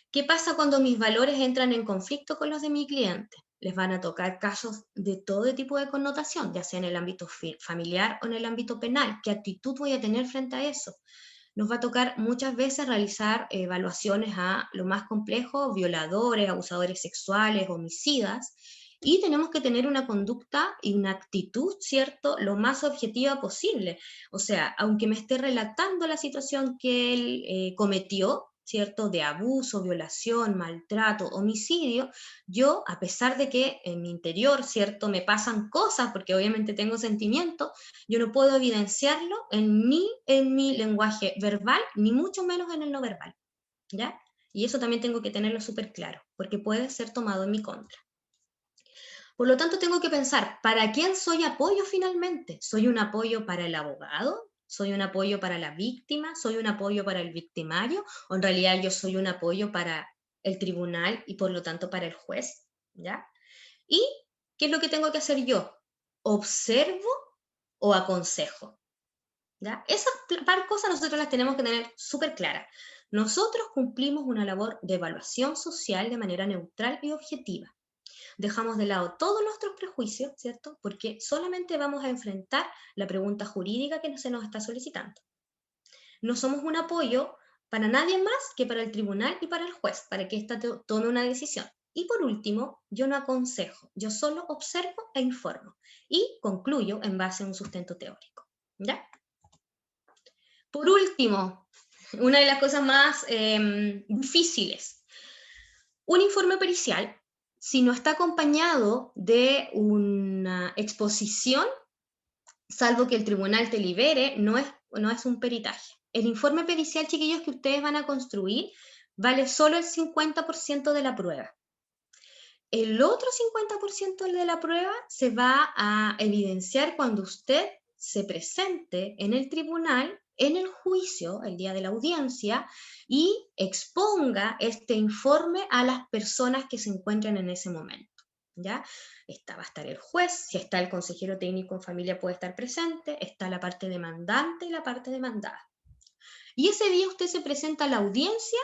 ¿Qué pasa cuando mis valores entran en conflicto con los de mi cliente? Les van a tocar casos de todo tipo de connotación, ya sea en el ámbito familiar o en el ámbito penal. ¿Qué actitud voy a tener frente a eso? Nos va a tocar muchas veces realizar evaluaciones a lo más complejo, violadores, abusadores sexuales, homicidas, y tenemos que tener una conducta y una actitud, ¿cierto?, lo más objetiva posible. O sea, aunque me esté relatando la situación que él cometió, ¿cierto?, de abuso, violación, maltrato, homicidio, yo, a pesar de que en mi interior, ¿cierto?, me pasan cosas, porque obviamente tengo sentimientos, yo no puedo evidenciarlo en mi lenguaje verbal, ni mucho menos en el no verbal, ¿ya? Y eso también tengo que tenerlo súper claro, porque puede ser tomado en mi contra. Por lo tanto, tengo que pensar, ¿para quién soy apoyo finalmente? ¿Soy un apoyo para el abogado? ¿Soy un apoyo para la víctima? ¿Soy un apoyo para el victimario? ¿O en realidad yo soy un apoyo para el tribunal y por lo tanto para el juez? ¿Ya? ¿Y qué es lo que tengo que hacer yo? ¿Observo o aconsejo? ¿Ya? Esas cosas nosotros las tenemos que tener súper claras. Nosotros cumplimos una labor de evaluación social de manera neutral y objetiva. Dejamos de lado todos nuestros prejuicios, ¿cierto? Porque solamente vamos a enfrentar la pregunta jurídica que se nos está solicitando. No somos un apoyo para nadie más que para el tribunal y para el juez, para que ésta tome una decisión. Y por último, yo no aconsejo, yo solo observo e informo y concluyo en base a un sustento teórico. ¿Ya? Por último, una de las cosas más difíciles, un informe pericial, si no está acompañado de una exposición, salvo que el tribunal te libere, no es un peritaje. El informe pericial, chiquillos, que ustedes van a construir, vale solo el 50% de la prueba. El otro 50% de la prueba se va a evidenciar cuando usted se presente en el tribunal, en el juicio, el día de la audiencia, y exponga este informe a las personas que se encuentran en ese momento. ¿Ya? Va a estar el juez, si está el consejero técnico en familia puede estar presente, está la parte demandante y la parte demandada. Y ese día usted se presenta a la audiencia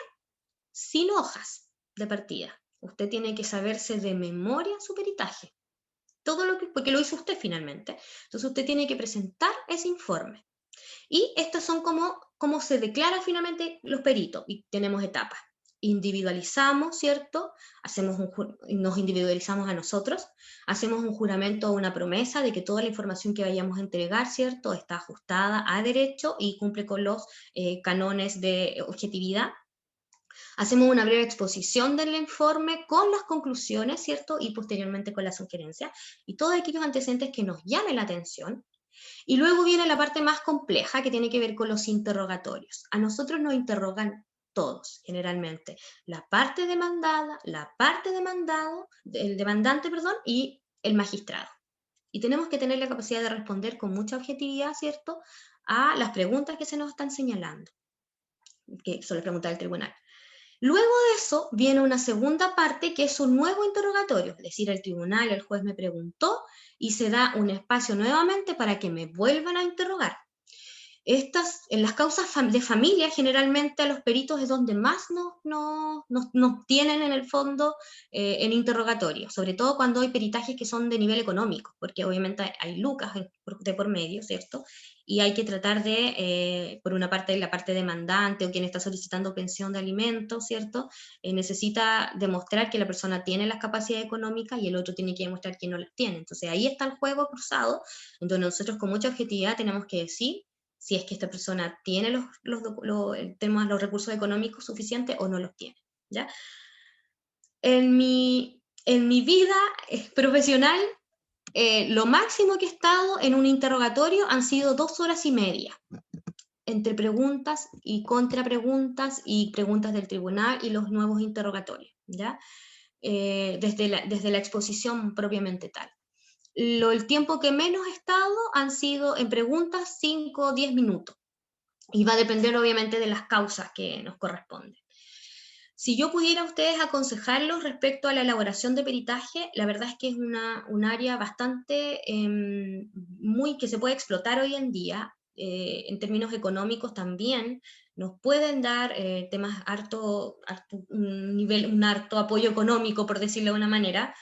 sin hojas de partida. Usted tiene que saberse de memoria su peritaje. Todo lo que, porque lo hizo usted finalmente. Entonces usted tiene que presentar ese informe. Y estos son como se declaran finalmente los peritos. Y tenemos etapas. Individualizamos, ¿cierto? Nos individualizamos a nosotros, hacemos un juramento o una promesa de que toda la información que vayamos a entregar, ¿cierto? Está ajustada a derecho y cumple con los cánones de objetividad. Hacemos una breve exposición del informe con las conclusiones, ¿cierto? Y posteriormente con las sugerencias y todos aquellos antecedentes que nos llamen la atención. Y luego viene la parte más compleja que tiene que ver con los interrogatorios. A nosotros nos interrogan todos, generalmente. La parte demandada, la parte demandado, el demandante, perdón, y el magistrado. Y tenemos que tener la capacidad de responder con mucha objetividad, ¿cierto?, a las preguntas que se nos están señalando, que son las preguntas del tribunal. Luego de eso viene una segunda parte que es un nuevo interrogatorio, es decir, el tribunal, el juez me preguntó y se da un espacio nuevamente para que me vuelvan a interrogar. En las causas de familia, generalmente a los peritos es donde más nos tienen en el fondo en interrogatorio, sobre todo cuando hay peritajes que son de nivel económico, porque obviamente hay lucas de por medio, ¿cierto? Y hay que tratar de, por una parte, la parte demandante o quien está solicitando pensión de alimentos, ¿cierto? Necesita demostrar que la persona tiene las capacidades económicas y el otro tiene que demostrar que no las tiene. Entonces ahí está el juego cruzado, en donde nosotros con mucha objetividad tenemos que decir si es que esta persona tiene los recursos económicos suficientes o no los tiene, ¿ya? En mi vida profesional, lo máximo que he estado en un interrogatorio han sido 2 horas y media, entre preguntas y contrapreguntas y preguntas del tribunal y los nuevos interrogatorios, ¿ya? Desde la exposición propiamente tal. El tiempo que menos he estado han sido en preguntas 5 o 10 minutos. Y va a depender obviamente de las causas que nos corresponden. Si yo pudiera a ustedes aconsejarlos respecto a la elaboración de peritaje, la verdad es que es un área bastante que se puede explotar hoy en día, en términos económicos también, nos pueden dar temas un harto apoyo económico, por decirlo de una manera,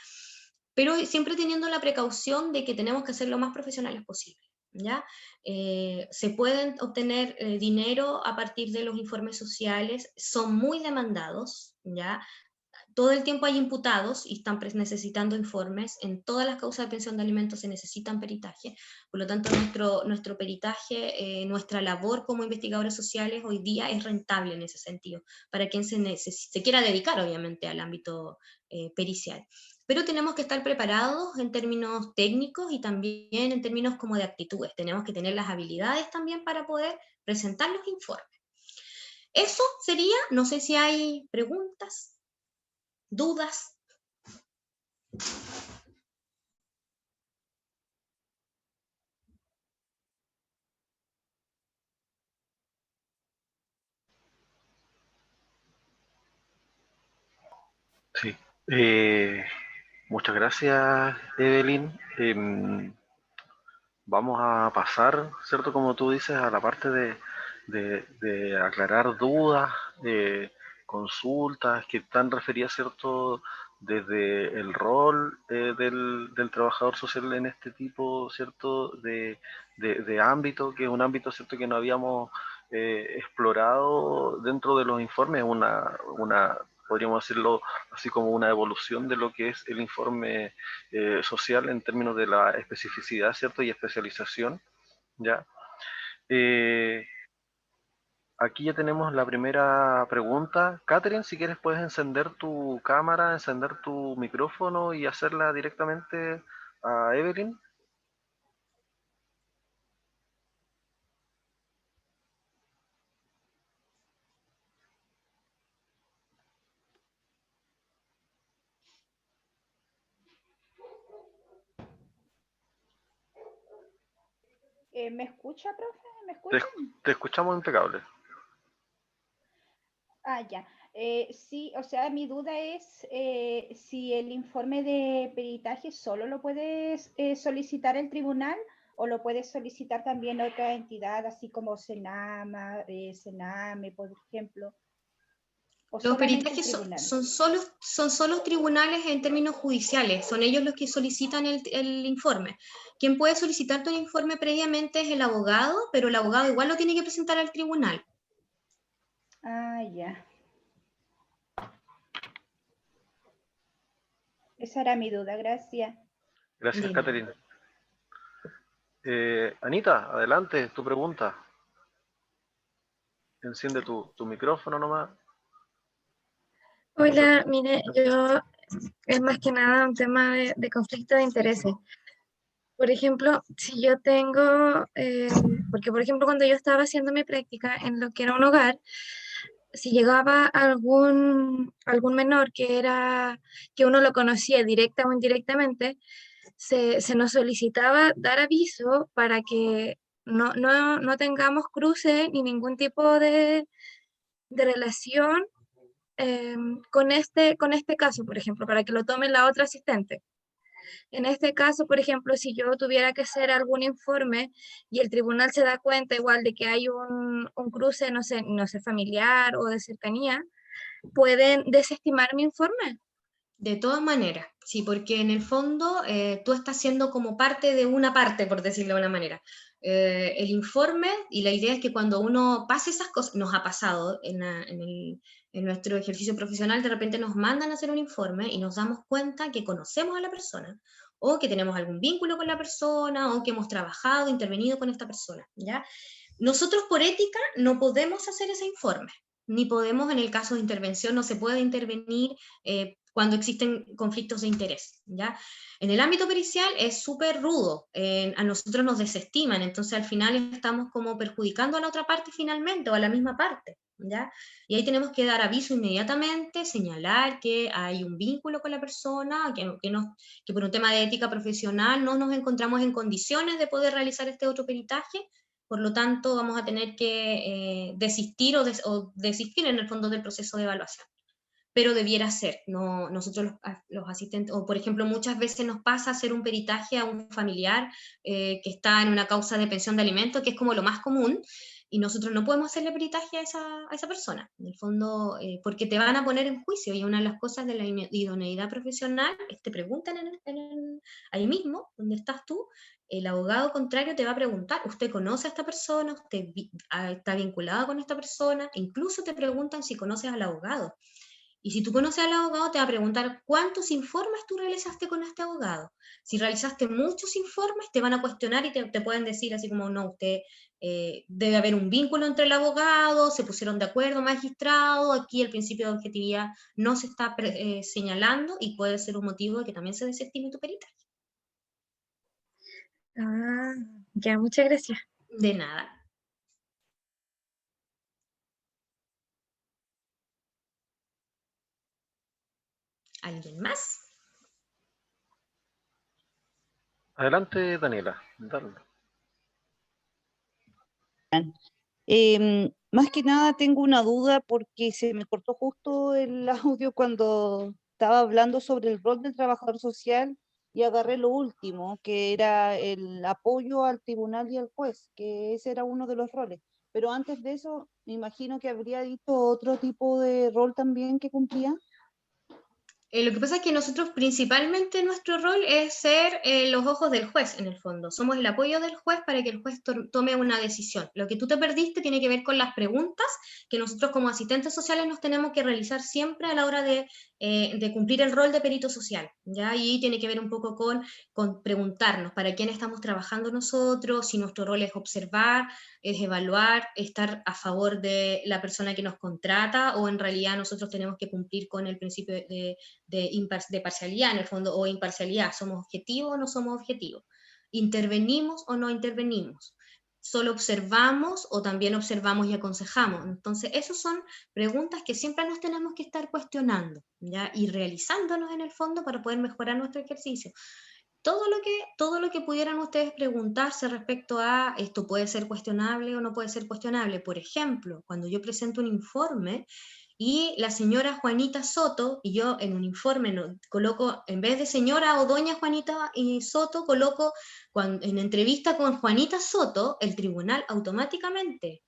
pero siempre teniendo la precaución de que tenemos que ser lo más profesionales posible. ¿Ya? Se pueden obtener dinero a partir de los informes sociales, son muy demandados, ¿ya? Todo el tiempo hay imputados y están necesitando informes, en todas las causas de pensión de alimentos se necesitan peritaje, por lo tanto nuestro peritaje, nuestra labor como investigadores sociales hoy día es rentable en ese sentido, para quien se quiera dedicar obviamente al ámbito pericial. Pero tenemos que estar preparados en términos técnicos y también en términos como de actitudes. Tenemos que tener las habilidades también para poder presentar los informes. Eso sería, no sé si hay preguntas, dudas. Sí. Muchas gracias, Evelyn. Vamos a pasar, ¿cierto? Como tú dices, a la parte de aclarar dudas, consultas que están referidas, ¿cierto? desde el rol del trabajador social en este tipo, ¿cierto?, de ámbito, que es un ámbito, ¿cierto?, que no habíamos explorado dentro de los informes, podríamos decirlo así como una evolución de lo que es el informe social en términos de la especificidad, ¿cierto?, y especialización, ¿ya? Eh, Aquí ya tenemos la primera pregunta. Catherine, si quieres puedes encender tu cámara, encender tu micrófono y hacerla directamente a Evelyn. ¿Me escucha, profe? ¿Me Te, escuchan? te escuchamos impecable. Ah, ya. Sí, o sea, mi duda es si el informe de peritaje solo lo puedes solicitar el tribunal o lo puede solicitar también otra entidad, así como Senama, Sename, por ejemplo, o Los solamente el peritajes tribunal. son solo tribunales en términos judiciales, son ellos los que solicitan el informe. Quien puede solicitar tu informe previamente es el abogado, pero el abogado igual lo tiene que presentar al tribunal. Ah, ya. Esa era mi duda, gracias. Gracias, De nada. Catherine. Anita, adelante, tu pregunta. Enciende tu micrófono nomás. Hola, mire, yo es más que nada un tema de conflicto de intereses. Por ejemplo, si yo tengo, porque por ejemplo cuando yo estaba haciendo mi práctica en lo que era un hogar, si llegaba algún menor que uno lo conocía directa o indirectamente, se nos solicitaba dar aviso para que no tengamos cruce ni ningún tipo de relación con este caso, por ejemplo, para que lo tome la otra asistente. En este caso, por ejemplo, si yo tuviera que hacer algún informe y el tribunal se da cuenta igual de que hay un cruce, no sé, familiar o de cercanía, pueden desestimar mi informe. De todas maneras, sí, porque en el fondo tú estás siendo como parte de una parte, por decirlo de una manera. El informe, y la idea es que cuando uno pase esas cosas, nos ha pasado en nuestro ejercicio profesional, de repente nos mandan a hacer un informe y nos damos cuenta que conocemos a la persona, o que tenemos algún vínculo con la persona, o que hemos trabajado, intervenido con esta persona, ¿ya? Nosotros por ética no podemos hacer ese informe, ni podemos, en el caso de intervención, no se puede intervenir cuando existen conflictos de interés, ¿ya? En el ámbito pericial es súper rudo, a nosotros nos desestiman, entonces al final estamos como perjudicando a la otra parte finalmente, o a la misma parte, ¿ya? Y ahí tenemos que dar aviso inmediatamente, señalar que hay un vínculo con la persona, que por un tema de ética profesional no nos encontramos en condiciones de poder realizar este otro peritaje, por lo tanto vamos a tener que desistir o desistir en el fondo del proceso de evaluación, pero debiera ser. No, nosotros los asistentes, o por ejemplo, muchas veces nos pasa hacer un peritaje a un familiar que está en una causa de pensión de alimentos, que es como lo más común, y nosotros no podemos hacerle peritaje a esa persona, en el fondo, porque te van a poner en juicio, y una de las cosas de la idoneidad profesional es te preguntan ahí mismo, donde estás tú, el abogado contrario te va a preguntar, ¿usted conoce a esta persona? ¿Usted está vinculado con esta persona? Incluso te preguntan si conoces al abogado. Y si tú conoces al abogado, te va a preguntar cuántos informes tú realizaste con este abogado. Si realizaste muchos informes, te van a cuestionar y te pueden decir así como, no, usted debe haber un vínculo entre el abogado, se pusieron de acuerdo, magistrado, aquí el principio de objetividad no se está señalando y puede ser un motivo de que también se desestime tu peritaje. Ah, ya, muchas gracias. De nada. ¿Alguien más? Adelante, Daniela. Dale. Más que nada tengo una duda porque se me cortó justo el audio cuando estaba hablando sobre el rol del trabajador social y agarré lo último, que era el apoyo al tribunal y al juez, que ese era uno de los roles. Pero antes de eso, me imagino que habría dicho otro tipo de rol también que cumplía. Lo que pasa es que nosotros principalmente nuestro rol es ser los ojos del juez, en el fondo. Somos el apoyo del juez para que el juez tome una decisión. Lo que tú te perdiste tiene que ver con las preguntas que nosotros como asistentes sociales nos tenemos que realizar siempre a la hora de cumplir el rol de perito social, ¿ya? Y tiene que ver un poco con preguntarnos para quién estamos trabajando nosotros, si nuestro rol es observar, es evaluar, estar a favor de la persona que nos contrata, o en realidad nosotros tenemos que cumplir con el principio de parcialidad en el fondo, o imparcialidad, ¿somos objetivos o no somos objetivos? ¿Intervenimos o no intervenimos? ¿Solo observamos o también observamos y aconsejamos? Entonces, esas son preguntas que siempre nos tenemos que estar cuestionando, ¿ya? Y realizándonos en el fondo para poder mejorar nuestro ejercicio. Todo lo que pudieran ustedes preguntarse respecto a esto puede ser cuestionable o no puede ser cuestionable. Por ejemplo, cuando yo presento un informe, y la señora Juanita Soto, y yo en un informe coloco, en vez de señora o doña Juanita Soto, coloco en entrevista con Juanita Soto, el tribunal automáticamente,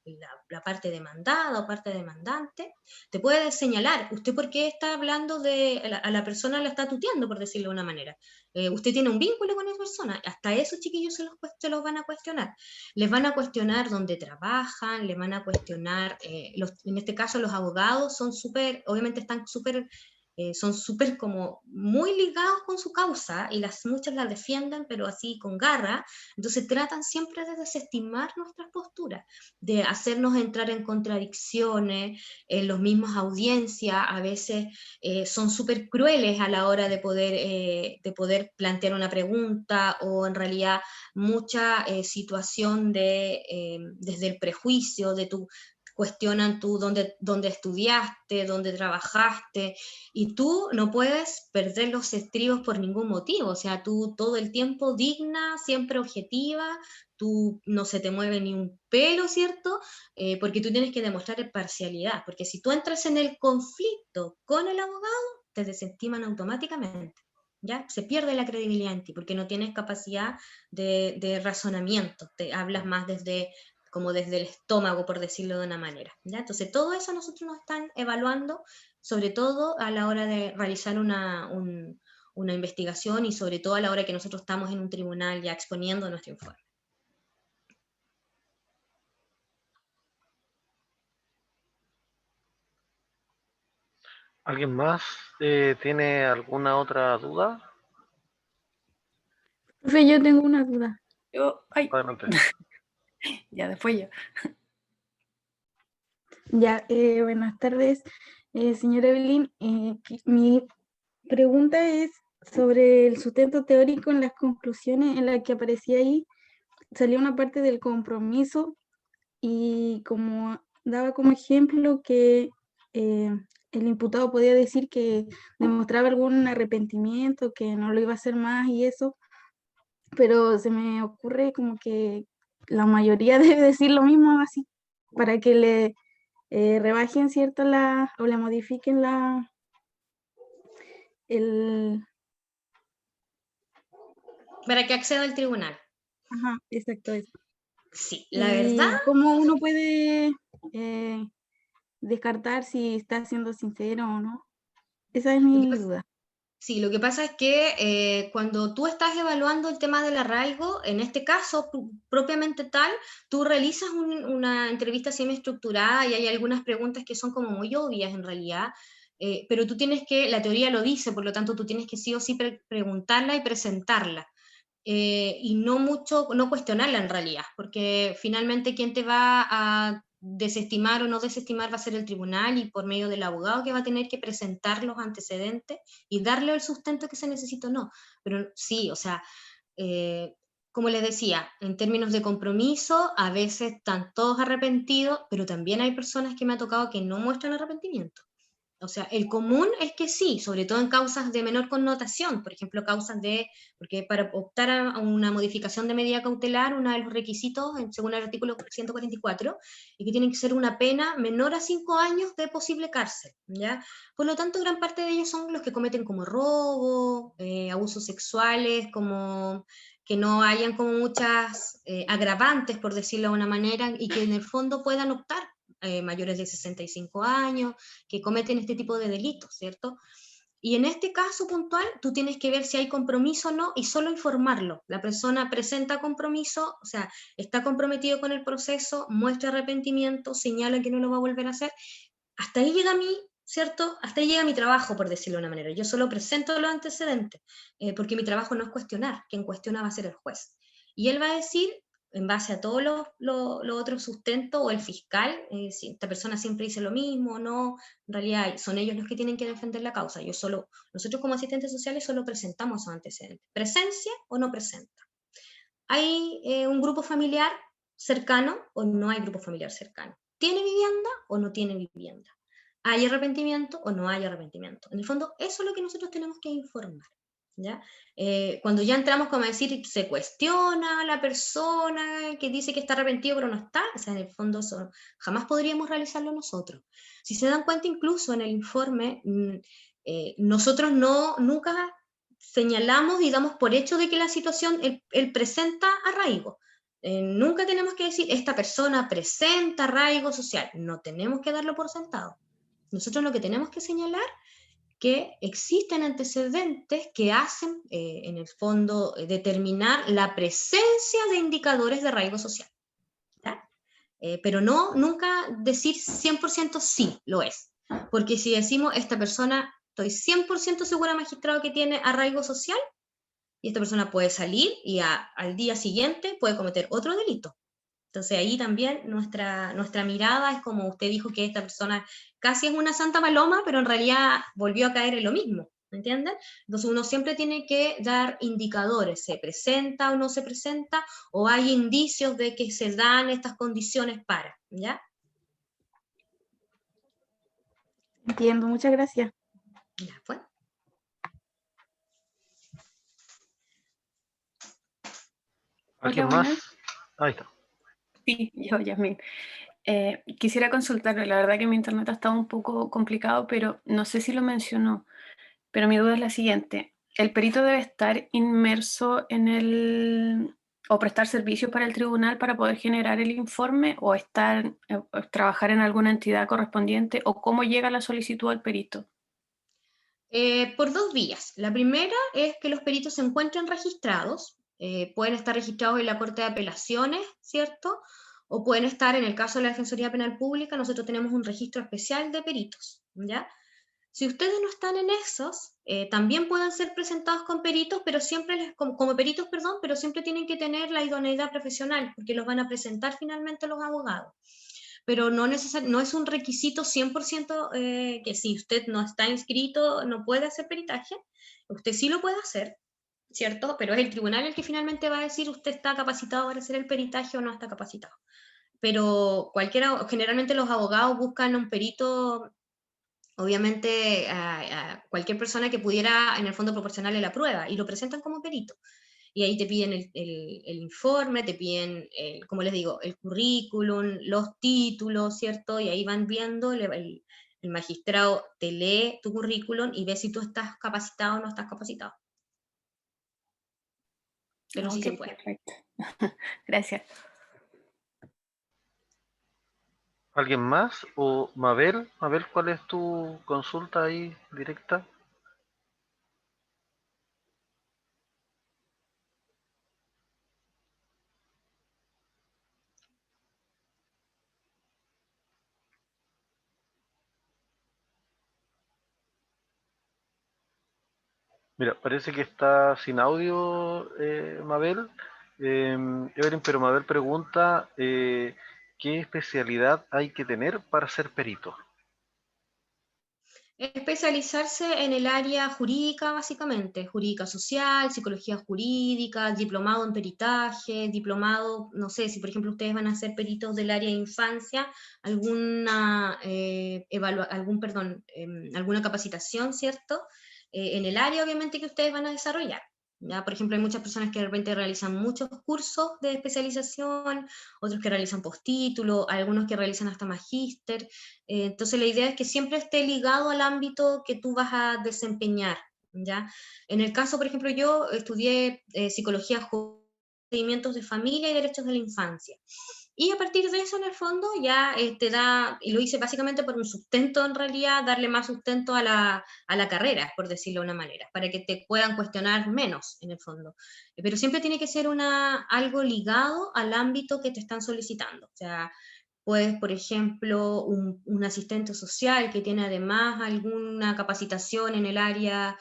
la parte demandada o parte demandante, te puede señalar, ¿usted por qué está hablando a la persona, la está tuteando, por decirlo de una manera? ¿Usted tiene un vínculo con esa persona? Hasta esos chiquillos se los van a cuestionar. Les van a cuestionar dónde trabajan, les van a cuestionar, en este caso los abogados son súper, obviamente están súper, son súper como muy ligados con su causa, y muchas la defienden, pero así con garra. Entonces tratan siempre de desestimar nuestras posturas, de hacernos entrar en contradicciones. En los mismos audiencias a veces son súper crueles a la hora de poder plantear una pregunta, o en realidad mucha situación desde el prejuicio, cuestionan tú dónde estudiaste, dónde trabajaste, y tú no puedes perder los estribos por ningún motivo. O sea, tú todo el tiempo digna, siempre objetiva, tú no se te mueve ni un pelo, ¿cierto? Porque tú tienes que demostrar parcialidad, porque si tú entras en el conflicto con el abogado, te desestiman automáticamente. ¿Ya? Se pierde la credibilidad en ti, porque no tienes capacidad de razonamiento, te hablas más como desde el estómago, por decirlo de una manera, ¿ya? Entonces todo eso nosotros nos están evaluando, sobre todo a la hora de realizar una investigación, y sobre todo a la hora que nosotros estamos en un tribunal ya exponiendo nuestro informe. ¿Alguien más tiene alguna otra duda? Profe, yo tengo una duda. Adelante. Ya, después yo. Ya, buenas tardes, señora Evelyn. Mi pregunta es sobre el sustento teórico en las conclusiones en las que aparecía ahí. Salía una parte del compromiso y como daba como ejemplo que el imputado podía decir que demostraba algún arrepentimiento, que no lo iba a hacer más y eso, pero se me ocurre como que la mayoría debe decir lo mismo así, para que le rebajen, ¿cierto? O le modifiquen el... Para que acceda al tribunal. Ajá, exacto, eso. Sí, la verdad. ¿Cómo uno puede descartar si está siendo sincero o no? Esa es mi duda. Sí, lo que pasa es que cuando tú estás evaluando el tema del arraigo, en este caso propiamente tal, tú realizas una entrevista semiestructurada, y hay algunas preguntas que son como muy obvias en realidad, pero tú tienes que, la teoría lo dice, por lo tanto tú tienes que sí o sí preguntarla y presentarla. Y no cuestionarla en realidad, porque finalmente quien te va a desestimar o no desestimar va a ser el tribunal, y por medio del abogado que va a tener que presentar los antecedentes y darle el sustento que se necesita o no. Pero sí, o sea, como les decía, en términos de compromiso, a veces están todos arrepentidos, pero también hay personas que me ha tocado que no muestran arrepentimiento. O sea, el común es que sí, sobre todo en causas de menor connotación, por ejemplo, porque para optar a una modificación de medida cautelar, uno de los requisitos, según el artículo 144, es que tiene que ser una pena menor a 5 años de posible cárcel, ¿ya? Por lo tanto, gran parte de ellos son los que cometen como robo, abusos sexuales, como que no hayan como muchas agravantes, por decirlo de una manera, y que en el fondo puedan optar mayores de 65 años, que cometen este tipo de delitos, ¿cierto? Y en este caso puntual, tú tienes que ver si hay compromiso o no, y solo informarlo. La persona presenta compromiso, o sea, está comprometido con el proceso, muestra arrepentimiento, señala que no lo va a volver a hacer. Hasta ahí llega ¿cierto? Hasta ahí llega mi trabajo, por decirlo de una manera. Yo solo presento los antecedentes, porque mi trabajo no es cuestionar, quien cuestiona va a ser el juez. Y él va a decir, en base a todos los otros sustentos, o el fiscal, si esta persona siempre dice lo mismo, no, en realidad son ellos los que tienen que defender la causa. Nosotros como asistentes sociales solo presentamos esos antecedentes. ¿Presencia o no presenta? ¿Hay un grupo familiar cercano o no hay grupo familiar cercano? ¿Tiene vivienda o no tiene vivienda? ¿Hay arrepentimiento o no hay arrepentimiento? En el fondo, eso es lo que nosotros tenemos que informar, ¿ya? Cuando ya entramos como a decir, se cuestiona a la persona que dice que está arrepentido pero no está, o sea, en el fondo eso jamás podríamos realizarlo nosotros. Si se dan cuenta, incluso en el informe, nosotros nunca señalamos y damos por hecho de que la situación, él presenta arraigo. Nunca tenemos que decir, esta persona presenta arraigo social. No tenemos que darlo por sentado. Nosotros lo que tenemos que señalar que existen antecedentes que hacen, en el fondo, determinar la presencia de indicadores de arraigo social. Pero nunca decir 100% sí, lo es. Porque si decimos, esta persona, estoy 100% segura, magistrado, que tiene arraigo social, y esta persona puede salir y al día siguiente puede cometer otro delito. Entonces ahí también nuestra mirada es como usted dijo, que esta persona casi es una santa paloma, pero en realidad volvió a caer en lo mismo, ¿me entienden? Entonces uno siempre tiene que dar indicadores, ¿se presenta o no se presenta? ¿O hay indicios de que se dan estas condiciones para? ¿Ya? Entiendo, muchas gracias. Ya, pues. ¿Alguien Hola, más? buenas. Ahí está. Sí, yo, Yasmin. Quisiera consultarle, la verdad que mi internet ha estado un poco complicado, pero no sé si lo mencionó, pero mi duda es la siguiente. ¿El perito debe estar inmerso o prestar servicios para el tribunal para poder generar el informe, o trabajar en alguna entidad correspondiente, o cómo llega la solicitud al perito? Por dos vías. La primera es que los peritos se encuentren registrados, pueden estar registrados en la Corte de Apelaciones, ¿cierto? O pueden estar, en el caso de la Defensoría Penal Pública, nosotros tenemos un registro especial de peritos, ¿ya? Si ustedes no están en esos, también pueden ser presentados con peritos, pero siempre como peritos, perdón, pero siempre tienen que tener la idoneidad profesional, porque los van a presentar finalmente los abogados. Pero no es un requisito 100%, que si usted no está inscrito no puede hacer peritaje. Usted sí lo puede hacer, ¿cierto? Pero es el tribunal el que finalmente va a decir usted está capacitado para hacer el peritaje o no está capacitado. Pero generalmente los abogados buscan un perito, obviamente, a cualquier persona que pudiera en el fondo proporcionarle la prueba, y lo presentan como perito. Y ahí te piden el informe, te piden, como les digo, el currículum, los títulos, ¿cierto? Y ahí van viendo, el magistrado te lee tu currículum y ve si tú estás capacitado o no estás capacitado. Pero sí se puede. Perfecto. Gracias. ¿Alguien más? ¿O Mabel? Mabel, ¿cuál es tu consulta ahí directa? Mira, parece que está sin audio, Mabel. Evelyn, pero Mabel pregunta, ¿qué especialidad hay que tener para ser perito? Especializarse en el área jurídica, básicamente, jurídica social, psicología jurídica, diplomado en peritaje, diplomado, no sé, si por ejemplo ustedes van a ser peritos del área de infancia, alguna capacitación, ¿cierto? En el área, obviamente, que ustedes van a desarrollar. ¿Ya? Por ejemplo, hay muchas personas que de repente realizan muchos cursos de especialización, otros que realizan postítulo, algunos que realizan hasta magíster. Entonces la idea es que siempre esté ligado al ámbito que tú vas a desempeñar, ¿ya? En el caso, por ejemplo, yo estudié psicología, procedimientos de familia y derechos de la infancia. Y a partir de eso, en el fondo, ya te da, y lo hice básicamente por un sustento en realidad, darle más sustento a la carrera, por decirlo de una manera, para que te puedan cuestionar menos, en el fondo. Pero siempre tiene que ser algo ligado al ámbito que te están solicitando. O sea, pues, por ejemplo, un asistente social que tiene además alguna capacitación en el área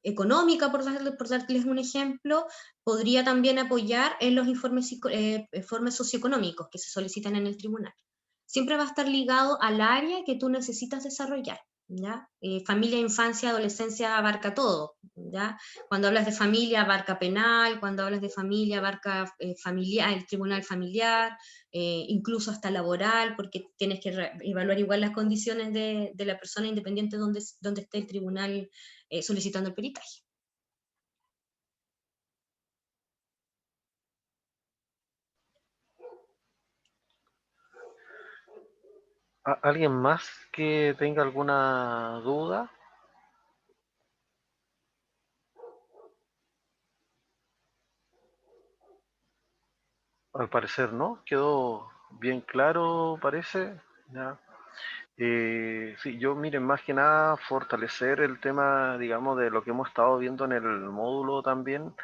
económica, por darles un ejemplo, podría también apoyar en los informes socioeconómicos que se solicitan en el tribunal. Siempre va a estar ligado al área que tú necesitas desarrollar, ¿ya? Familia, infancia, adolescencia abarca todo, ¿ya? Cuando hablas de familia abarca penal, cuando hablas de familia abarca familiar, el tribunal familiar, incluso hasta laboral, porque tienes que evaluar igual las condiciones de la persona independiente donde esté el tribunal solicitando el peritaje. ¿Alguien más que tenga alguna duda? Al parecer no, quedó bien claro, parece. ¿Ya? Sí, yo miren, más que nada fortalecer el tema, digamos, de lo que hemos estado viendo en el módulo también,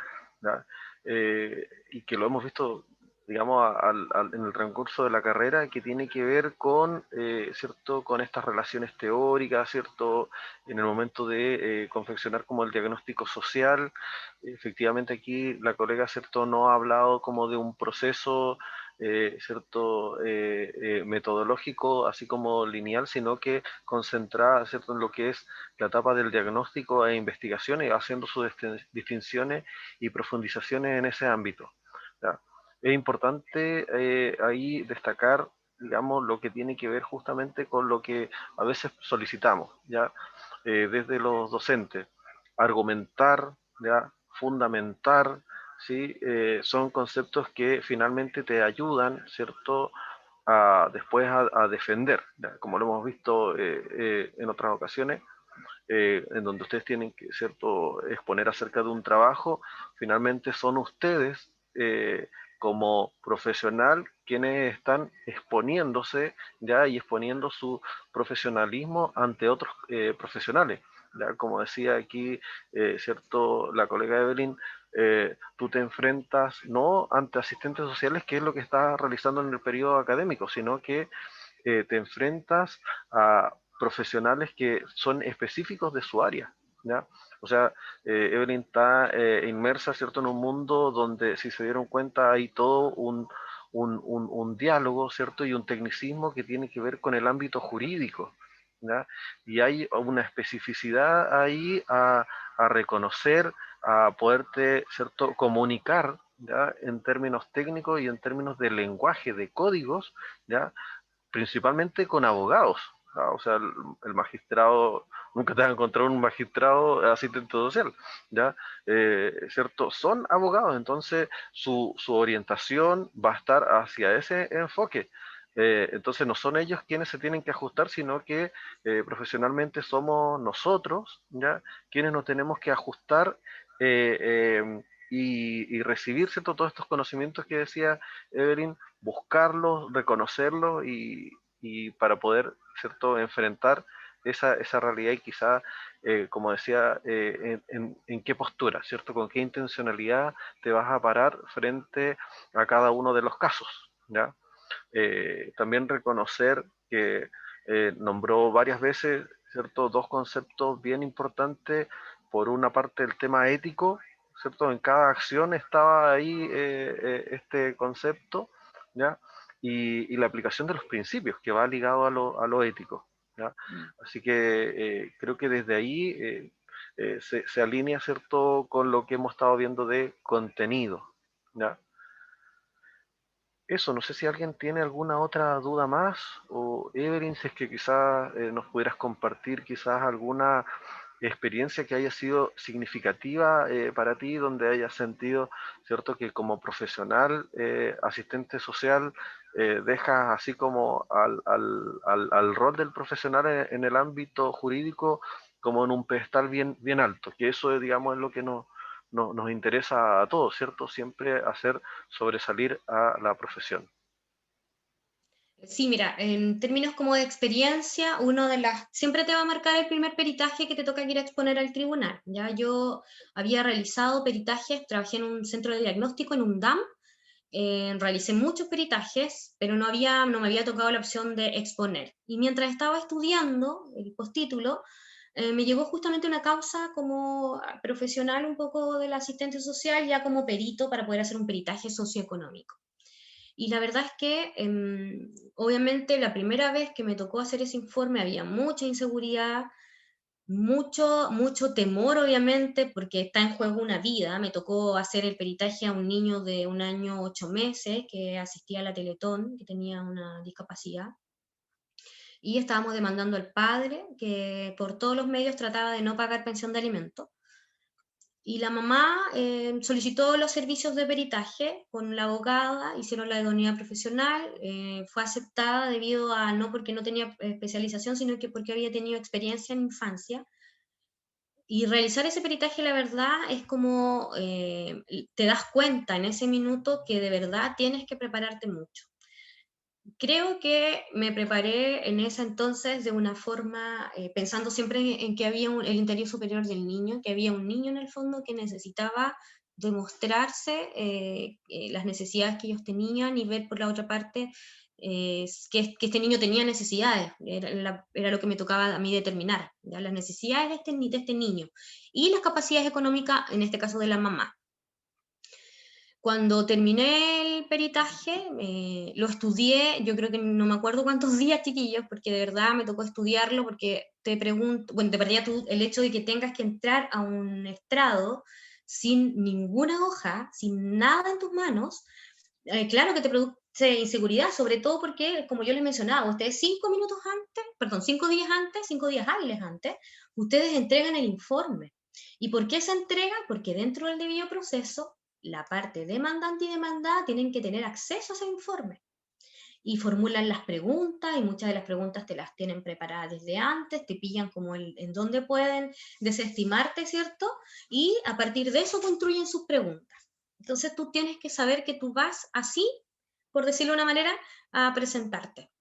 ¿ya? Y que lo hemos visto, digamos, en el transcurso de la carrera, que tiene que ver con, ¿cierto?, con estas relaciones teóricas, ¿cierto?, en el momento de confeccionar como el diagnóstico social. Efectivamente aquí la colega, ¿cierto?, no ha hablado como de un proceso ¿cierto? Metodológico, así como lineal, sino que concentrada, ¿cierto?, en lo que es la etapa del diagnóstico e investigación y haciendo sus distinciones y profundizaciones en ese ámbito. ¿Ya? Es importante ahí destacar, digamos, lo que tiene que ver justamente con lo que a veces solicitamos, ¿ya? Desde los docentes, argumentar, ¿ya? Fundamentar, ¿sí? Son conceptos que finalmente te ayudan, ¿cierto?, después a defender, ¿ya? Como lo hemos visto en otras ocasiones, en donde ustedes tienen que, ¿cierto?, exponer acerca de un trabajo, finalmente son ustedes como profesional quienes están exponiéndose, ¿ya?, y exponiendo su profesionalismo ante otros profesionales. ¿Ya? Como decía aquí, ¿cierto?, la colega Evelyn, tú te enfrentas no ante asistentes sociales, que es lo que estás realizando en el periodo académico, sino que te enfrentas a profesionales que son específicos de su área, ¿ya? O sea, Evelyn está inmersa, ¿cierto?, en un mundo donde, si se dieron cuenta, hay todo un diálogo, ¿cierto?, y un tecnicismo que tiene que ver con el ámbito jurídico, ¿ya? Y hay una especificidad ahí a reconocer, a poderte, ¿cierto?, comunicar, ¿ya?, en términos técnicos y en términos de lenguaje, de códigos, ¿ya?, principalmente con abogados. ¿Ya? O sea, el magistrado, nunca te vas a encontrar un magistrado asistente social, ¿ya? ¿Cierto? Son abogados, entonces su orientación va a estar hacia ese enfoque. Entonces no son ellos quienes se tienen que ajustar, sino que profesionalmente somos nosotros, ¿ya?, quienes nos tenemos que ajustar y recibir, ¿cierto?, todos estos conocimientos que decía Evelyn, buscarlos, reconocerlos y para poder, ¿cierto?, enfrentar esa realidad y quizá, como decía, en qué postura, ¿cierto?, con qué intencionalidad te vas a parar frente a cada uno de los casos, ¿ya? También reconocer que nombró varias veces, ¿cierto?, dos conceptos bien importantes. Por una parte, el tema ético, ¿cierto? En cada acción estaba ahí este concepto, ¿ya? Y la aplicación de los principios, que va ligado a lo ético, ¿ya? Así que creo que desde ahí se alinea, ¿cierto?, con lo que hemos estado viendo de contenido, ¿ya? Eso, no sé si alguien tiene alguna otra duda más, o Evelyn, si es que quizás nos pudieras compartir quizás alguna experiencia que haya sido significativa para ti, donde hayas sentido, ¿cierto?, que como profesional, asistente social, dejas así como al rol del profesional en el ámbito jurídico como en un pedestal bien alto, que eso, digamos, es lo que nos interesa a todos, ¿cierto? Siempre hacer sobresalir a la profesión. Sí, mira, en términos como de experiencia, siempre te va a marcar el primer peritaje que te toca ir a exponer al tribunal. Ya yo había realizado peritajes, trabajé en un centro de diagnóstico, en un DAM, realicé muchos peritajes, pero no me había tocado la opción de exponer. Y mientras estaba estudiando el postítulo, me llegó justamente una causa como profesional un poco de la asistencia social, ya como perito para poder hacer un peritaje socioeconómico. Y la verdad es que, obviamente, la primera vez que me tocó hacer ese informe había mucha inseguridad, mucho temor, obviamente, porque está en juego una vida. Me tocó hacer el peritaje a un niño de 1 año 8 meses que asistía a la Teletón, que tenía una discapacidad. Y estábamos demandando al padre, que por todos los medios trataba de no pagar pensión de alimentos. Y la mamá solicitó los servicios de peritaje con la abogada, hicieron la idoneidad profesional, fue aceptada debido a, no porque no tenía especialización, sino que porque había tenido experiencia en infancia. Y realizar ese peritaje, la verdad, es como te das cuenta en ese minuto que de verdad tienes que prepararte mucho. Creo que me preparé en ese entonces de una forma, pensando siempre en que había el interior superior del niño, que había un niño en el fondo que necesitaba demostrarse las necesidades que ellos tenían y ver por la otra parte que este niño tenía necesidades, era lo que me tocaba a mí determinar, ¿ya? Las necesidades de este niño y las capacidades económicas, en este caso de la mamá. Cuando terminé el peritaje, lo estudié, yo creo que no me acuerdo cuántos días, chiquillos, porque de verdad me tocó estudiarlo, porque te pregunto, bueno, te perdía el hecho de que tengas que entrar a un estrado sin ninguna hoja, sin nada en tus manos, claro que te produce inseguridad, sobre todo porque, como yo les mencionaba, ustedes 5 días antes, 5 días hábiles antes, ustedes entregan el informe. ¿Y por qué se entrega? Porque dentro del debido proceso, la parte demandante y demandada tienen que tener acceso a ese informe. Y formulan las preguntas, y muchas de las preguntas te las tienen preparadas desde antes, te pillan como en dónde pueden desestimarte, ¿cierto? Y a partir de eso construyen sus preguntas. Entonces tú tienes que saber que tú vas así, por decirlo de una manera, a presentarte.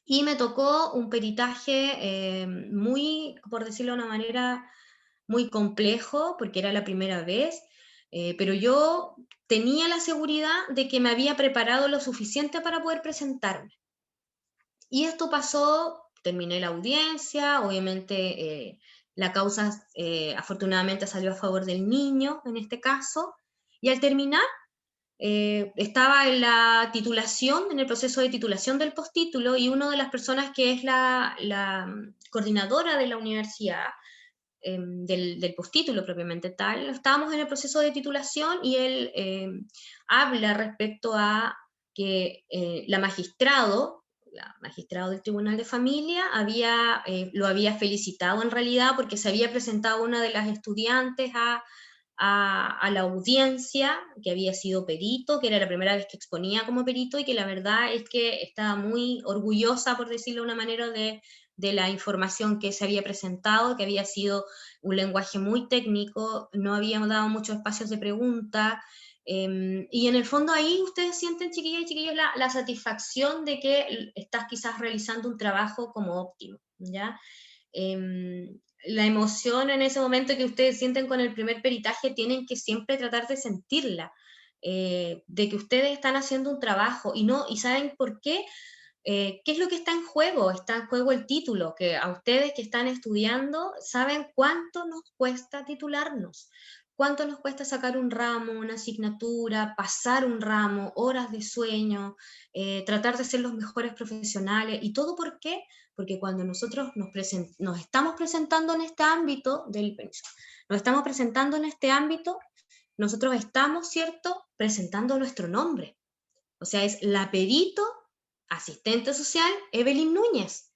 Y me tocó un peritaje muy, por decirlo de una manera, muy complejo, porque era la primera vez, pero yo tenía la seguridad de que me había preparado lo suficiente para poder presentarme. Y esto pasó, terminé la audiencia, obviamente la causa afortunadamente salió a favor del niño en este caso, y al terminar estaba en la titulación, en el proceso de titulación del postítulo, y una de las personas que es la coordinadora de la universidad, del postítulo propiamente tal, estábamos en el proceso de titulación y él habla respecto a que la magistrado del Tribunal de Familia lo había felicitado en realidad porque se había presentado una de las estudiantes a la audiencia, que había sido perito, que era la primera vez que exponía como perito, y que la verdad es que estaba muy orgullosa, por decirlo de una manera, de la información que se había presentado, que había sido un lenguaje muy técnico, no habíamos dado muchos espacios de pregunta, y en el fondo ahí ustedes sienten, chiquillas y chiquillos, la satisfacción de que estás quizás realizando un trabajo como óptimo, ¿ya? La emoción en ese momento que ustedes sienten con el primer peritaje tienen que siempre tratar de sentirla, de que ustedes están haciendo un trabajo y saben por qué. ¿Qué es lo que está en juego? Está en juego el título, que a ustedes que están estudiando saben cuánto nos cuesta titularnos, cuánto nos cuesta sacar un ramo, una asignatura, pasar un ramo, horas de sueño, tratar de ser los mejores profesionales, y todo ¿por qué? Porque cuando nosotros nos estamos presentando en este ámbito nosotros estamos, ¿cierto?, presentando nuestro nombre. O sea, es la perito asistente social Evelyn Núñez.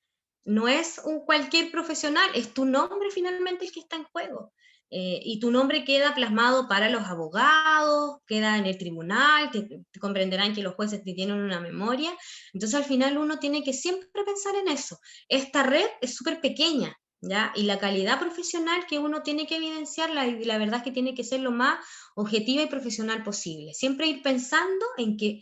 No es un cualquier profesional, es tu nombre finalmente el que está en juego. Y tu nombre queda plasmado para los abogados, queda en el tribunal, te comprenderán que los jueces te tienen una memoria. Entonces al final uno tiene que siempre pensar en eso. Esta red es súper pequeña, ¿ya? Y la calidad profesional que uno tiene que evidenciar, la verdad es que tiene que ser lo más objetiva y profesional posible. Siempre ir pensando en que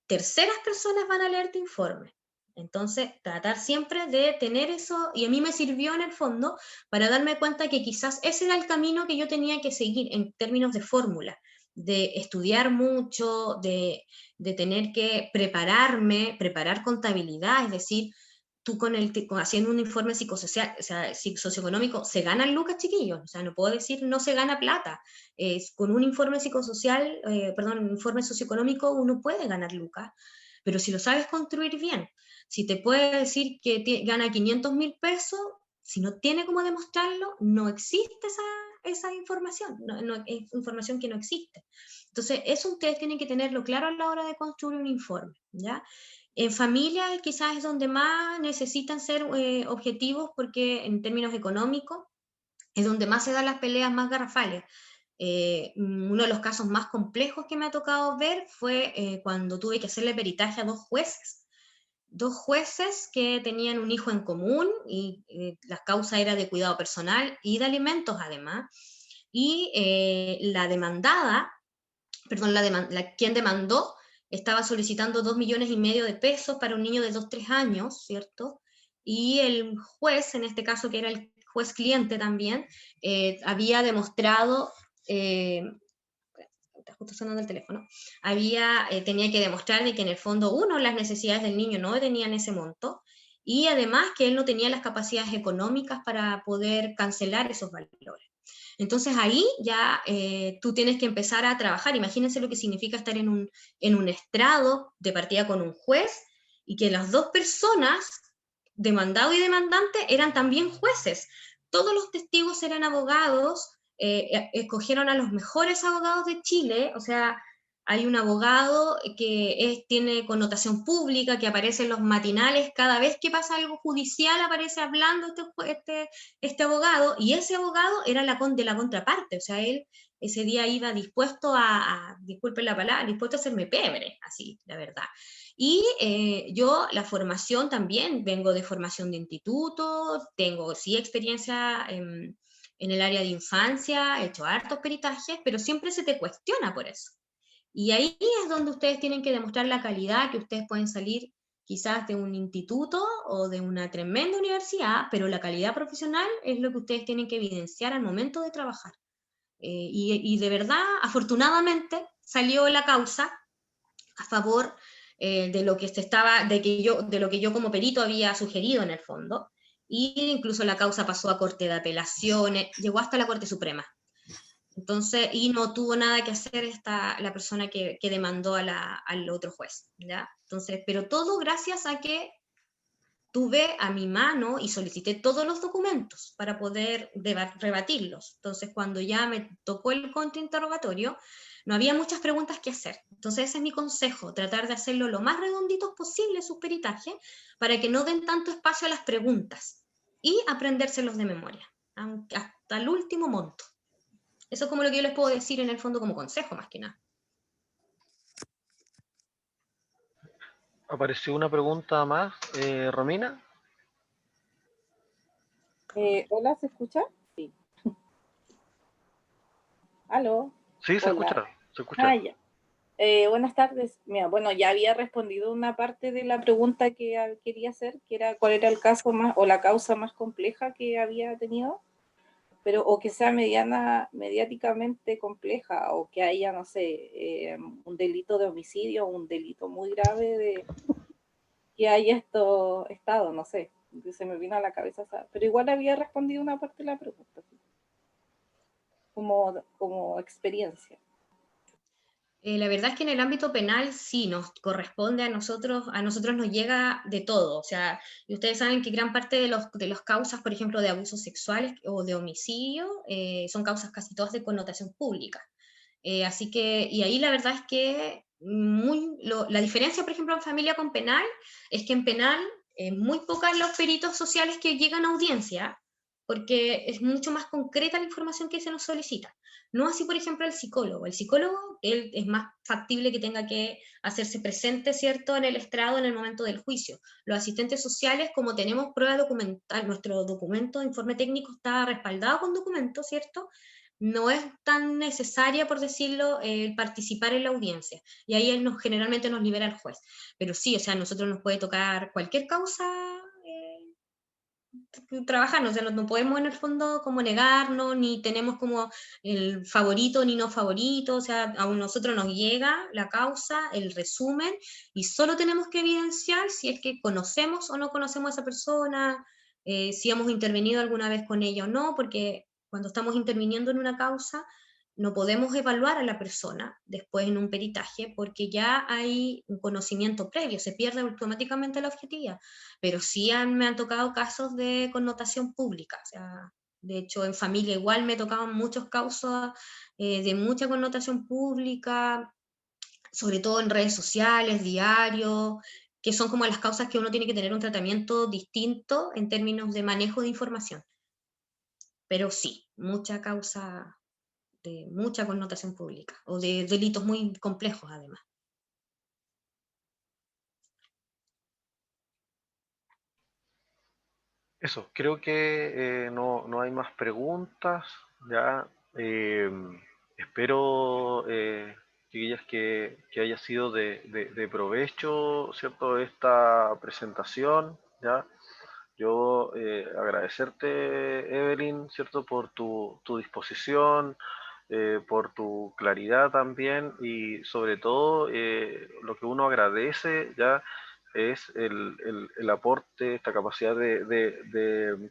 terceras personas van a leer tu informe. Entonces, tratar siempre de tener eso, y a mí me sirvió en el fondo para darme cuenta que quizás ese era el camino que yo tenía que seguir en términos de fórmula, de estudiar mucho, de tener que preparar contabilidad, es decir, tú haciendo un informe psicosocial, o sea, socioeconómico, se ganan lucas, chiquillos, o sea, no puedo decir no se gana plata, con un informe psicosocial, un informe socioeconómico uno puede ganar lucas, pero si lo sabes construir bien, si te puede decir que gana 500.000 pesos, si no tiene cómo demostrarlo, no existe esa información, es información que no existe. Entonces, eso ustedes tienen que tenerlo claro a la hora de construir un informe, ¿ya? En familia quizás es donde más necesitan ser objetivos porque en términos económicos es donde más se dan las peleas más garrafales. Uno de los casos más complejos que me ha tocado ver fue cuando tuve que hacerle peritaje a dos jueces que tenían un hijo en común y la causa era de cuidado personal y de alimentos además, y la demandada, perdón, quien demandó estaba solicitando 2,5 millones de pesos para un niño de 2-3 años, ¿cierto? Y el juez, en este caso que era el juez cliente también, había demostrado, justo sonando el teléfono, tenía que demostrar de que en el fondo, uno, las necesidades del niño no tenían ese monto, y además que él no tenía las capacidades económicas para poder cancelar esos valores. Entonces ahí ya tú tienes que empezar a trabajar. Imagínense lo que significa estar en un estrado de partida con un juez y que las dos personas, demandado y demandante, eran también jueces. Todos los testigos eran abogados, escogieron a los mejores abogados de Chile, o sea, hay un abogado que tiene connotación pública, que aparece en los matinales, cada vez que pasa algo judicial aparece hablando este abogado, y ese abogado era de la contraparte, o sea, él ese día iba dispuesto disculpen la palabra, dispuesto a hacerme pebre, así, la verdad. Y yo, la formación también, vengo de formación de instituto, tengo sí experiencia en el área de infancia, he hecho hartos peritajes, pero siempre se te cuestiona por eso. Y ahí es donde ustedes tienen que demostrar la calidad, que ustedes pueden salir quizás de un instituto o de una tremenda universidad, pero la calidad profesional es lo que ustedes tienen que evidenciar al momento de trabajar. Y de verdad, afortunadamente, salió la causa a favor de lo que yo como perito había sugerido en el fondo, y incluso la causa pasó a Corte de Apelaciones, llegó hasta la Corte Suprema. Entonces, y no tuvo nada que hacer la persona que demandó al otro juez, ¿ya? Entonces, pero todo gracias a que tuve a mi mano y solicité todos los documentos para poder rebatirlos. Entonces, cuando ya me tocó el contrainterrogatorio, no había muchas preguntas que hacer. Entonces, ese es mi consejo, tratar de hacerlo lo más redonditos posible sus peritajes para que no den tanto espacio a las preguntas y aprendérselos de memoria, hasta el último monto. Eso es como lo que yo les puedo decir en el fondo como consejo, más que nada. Apareció una pregunta más, Romina. Hola, ¿se escucha? Sí. ¿Aló? Sí, se Hola. escucha, se escucha. Ya. Buenas tardes. Mira, bueno, ya había respondido una parte de la pregunta que quería hacer, que era cuál era el caso más o la causa más compleja que había tenido, pero o que sea mediáticamente compleja o que haya, no sé, un delito de homicidio o un delito muy grave que haya estado, no sé, se me vino a la cabeza, pero igual había respondido una parte de la pregunta, ¿sí? como experiencia. La verdad es que en el ámbito penal sí nos corresponde a nosotros nos llega de todo, o sea, y ustedes saben que gran parte de los causas, por ejemplo, de abusos sexuales o de homicidio, son causas casi todas de connotación pública. Así que, y ahí la verdad es que la diferencia, por ejemplo, en familia con penal, es que en penal, muy pocas los peritos sociales que llegan a audiencia, porque es mucho más concreta la información que se nos solicita. No así, por ejemplo, el psicólogo. El psicólogo, él es más factible que tenga que hacerse presente, ¿cierto?, en el estrado en el momento del juicio. Los asistentes sociales, como tenemos prueba documental, nuestro documento de informe técnico está respaldado con documentos, ¿cierto?, no es tan necesaria, por decirlo, participar en la audiencia. Y ahí él generalmente nos libera el juez. Pero sí, o sea, a nosotros nos puede tocar cualquier causa trabajando, o sea, no podemos en el fondo como negarnos, ni tenemos como el favorito ni no favorito, o sea, a nosotros nos llega la causa, el resumen, y solo tenemos que evidenciar si es que conocemos o no conocemos a esa persona, si hemos intervenido alguna vez con ella o no, porque cuando estamos interviniendo en una causa, no podemos evaluar a la persona después en un peritaje, porque ya hay un conocimiento previo, se pierde automáticamente la objetividad. Pero sí me han tocado casos de connotación pública, o sea, de hecho en familia igual me tocaban muchos casos de mucha connotación pública, sobre todo en redes sociales, diarios, que son como las causas que uno tiene que tener un tratamiento distinto en términos de manejo de información. Pero sí, mucha causa de mucha connotación pública, o de delitos muy complejos además. Eso, creo que no hay más preguntas. Ya espero, chiquillas, que haya sido de provecho, ¿cierto?, esta presentación. Ya yo agradecerte, Evelyn, ¿cierto?, por tu disposición, por tu claridad también, y sobre todo lo que uno agradece ya es el aporte, esta capacidad de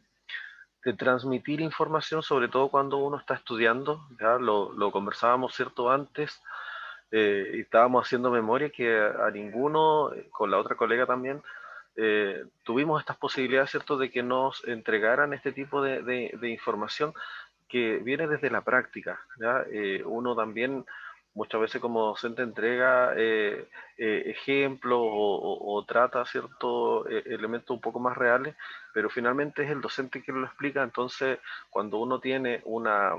transmitir información, sobre todo cuando uno está estudiando. Ya lo conversábamos, ¿cierto?, antes, y estábamos haciendo memoria que a ninguno, con la otra colega también, tuvimos estas posibilidades, ¿cierto?, de que nos entregaran este tipo de información que viene desde la práctica. ¿Ya? Uno también muchas veces como docente entrega ejemplos o trata ciertos elementos un poco más reales, pero finalmente es el docente quien lo explica. Entonces, cuando uno tiene una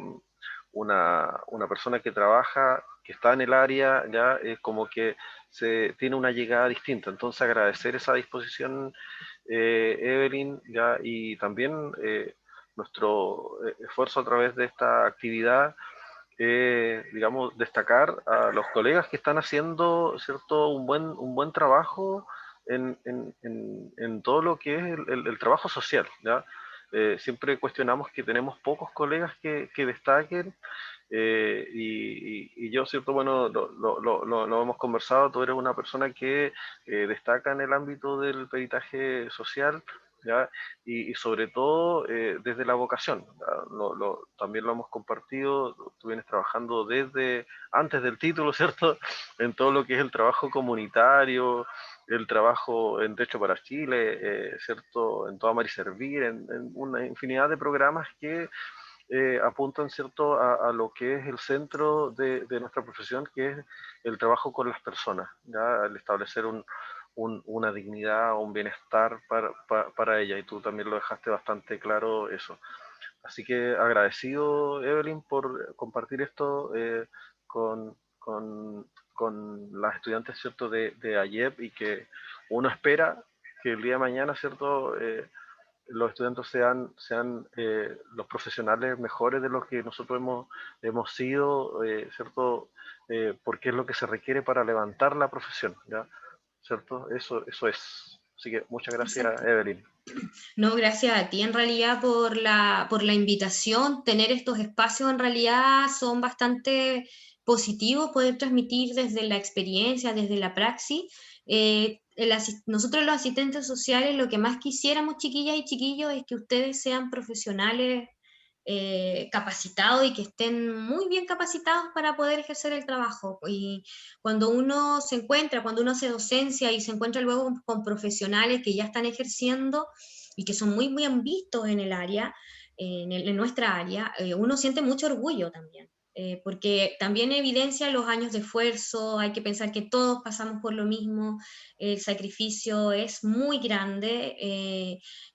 persona que trabaja, que está en el área, ya es como que se tiene una llegada distinta. Entonces, agradecer esa disposición, Evelyn, ya, y también nuestro esfuerzo a través de esta actividad, digamos, destacar a los colegas que están haciendo, ¿cierto?, un buen trabajo en todo lo que es el trabajo social, ¿ya? Siempre cuestionamos que tenemos pocos colegas que destaquen, y yo, ¿cierto?, bueno, lo hemos conversado, tú eres una persona que destaca en el ámbito del peritaje social, ¿ya? Y sobre todo desde la vocación, también lo hemos compartido, tú vienes trabajando desde antes del título, ¿cierto?, en todo lo que es el trabajo comunitario, el trabajo en Derecho para Chile, ¿cierto?, en Todo Amar y Servir, en una infinidad de programas que apuntan, ¿cierto?, a lo que es el centro de nuestra profesión, que es el trabajo con las personas, ¿ya? El establecer una dignidad, un bienestar para ella, y tú también lo dejaste bastante claro eso. Así que agradecido, Evelyn, por compartir esto con las estudiantes, ¿cierto?, de AYEP, y que uno espera que el día de mañana, ¿cierto?, los estudiantes sean los profesionales mejores de los que nosotros hemos sido, ¿cierto? Porque es lo que se requiere para levantar la profesión, ¿ya? ¿Cierto? Eso es. Así que muchas gracias, Exacto. Evelyn. No, gracias a ti en realidad por la invitación. Tener estos espacios en realidad son bastante positivos, poder transmitir desde la experiencia, desde la praxis. Nosotros los asistentes sociales lo que más quisiéramos, chiquillas y chiquillos, es que ustedes sean profesionales capacitados y que estén muy bien capacitados para poder ejercer el trabajo. Y cuando uno hace docencia y se encuentra luego con profesionales que ya están ejerciendo y que son muy bien vistos en el área, en nuestra área, uno siente mucho orgullo también. porque también evidencia los años de esfuerzo, hay que pensar que todos pasamos por lo mismo, el sacrificio es muy grande,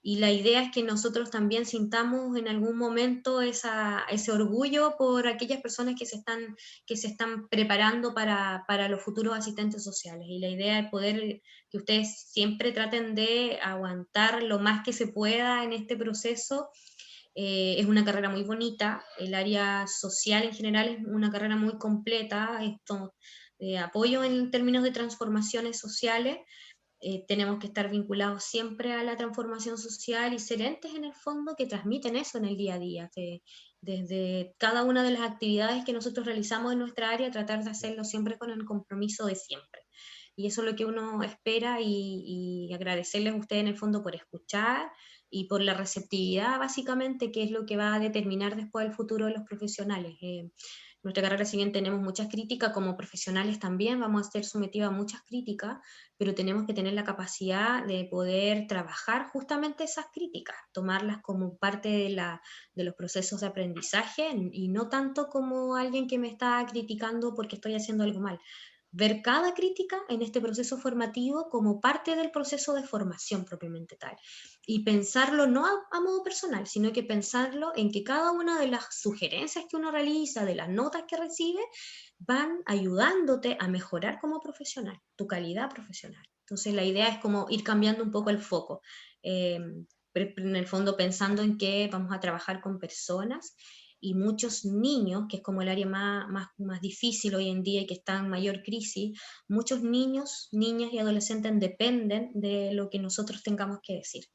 y la idea es que nosotros también sintamos en algún momento ese orgullo por aquellas personas que se están preparando para los futuros asistentes sociales, y la idea es poder que ustedes siempre traten de aguantar lo más que se pueda en este proceso. Es una carrera muy bonita, el área social en general es una carrera muy completa, esto de apoyo en términos de transformaciones sociales, tenemos que estar vinculados siempre a la transformación social y ser entes en el fondo que transmiten eso en el día a día, desde cada una de las actividades que nosotros realizamos en nuestra área, tratar de hacerlo siempre con el compromiso de siempre. Y eso es lo que uno espera, y agradecerles a ustedes en el fondo por escuchar y por la receptividad, básicamente, que es lo que va a determinar después el futuro de los profesionales. Nuestra carrera, si bien tenemos muchas críticas, como profesionales también vamos a ser sometidos a muchas críticas, pero tenemos que tener la capacidad de poder trabajar justamente esas críticas, tomarlas como parte de los procesos de aprendizaje, y no tanto como alguien que me está criticando porque estoy haciendo algo mal. Ver cada crítica en este proceso formativo como parte del proceso de formación propiamente tal. Y pensarlo no a modo personal, sino que pensarlo en que cada una de las sugerencias que uno realiza, de las notas que recibe, van ayudándote a mejorar como profesional, tu calidad profesional. Entonces la idea es como ir cambiando un poco el foco. En el fondo pensando en que vamos a trabajar con personas y muchos niños, que es como el área más difícil hoy en día y que está en mayor crisis, muchos niños, niñas y adolescentes dependen de lo que nosotros tengamos que decir.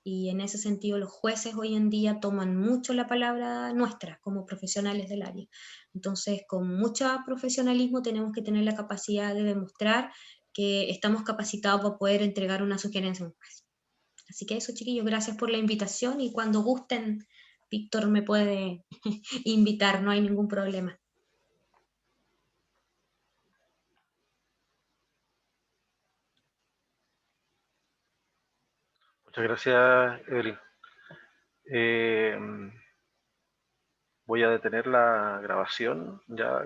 Y en ese sentido los jueces hoy en día toman mucho la palabra nuestra como profesionales del área. Entonces, con mucho profesionalismo tenemos que tener la capacidad de demostrar que estamos capacitados para poder entregar una sugerencia a un juez. Así que eso, chiquillos, gracias por la invitación, y cuando gusten, Víctor me puede invitar, no hay ningún problema. Muchas gracias, Evelyn. Voy a detener la grabación ya.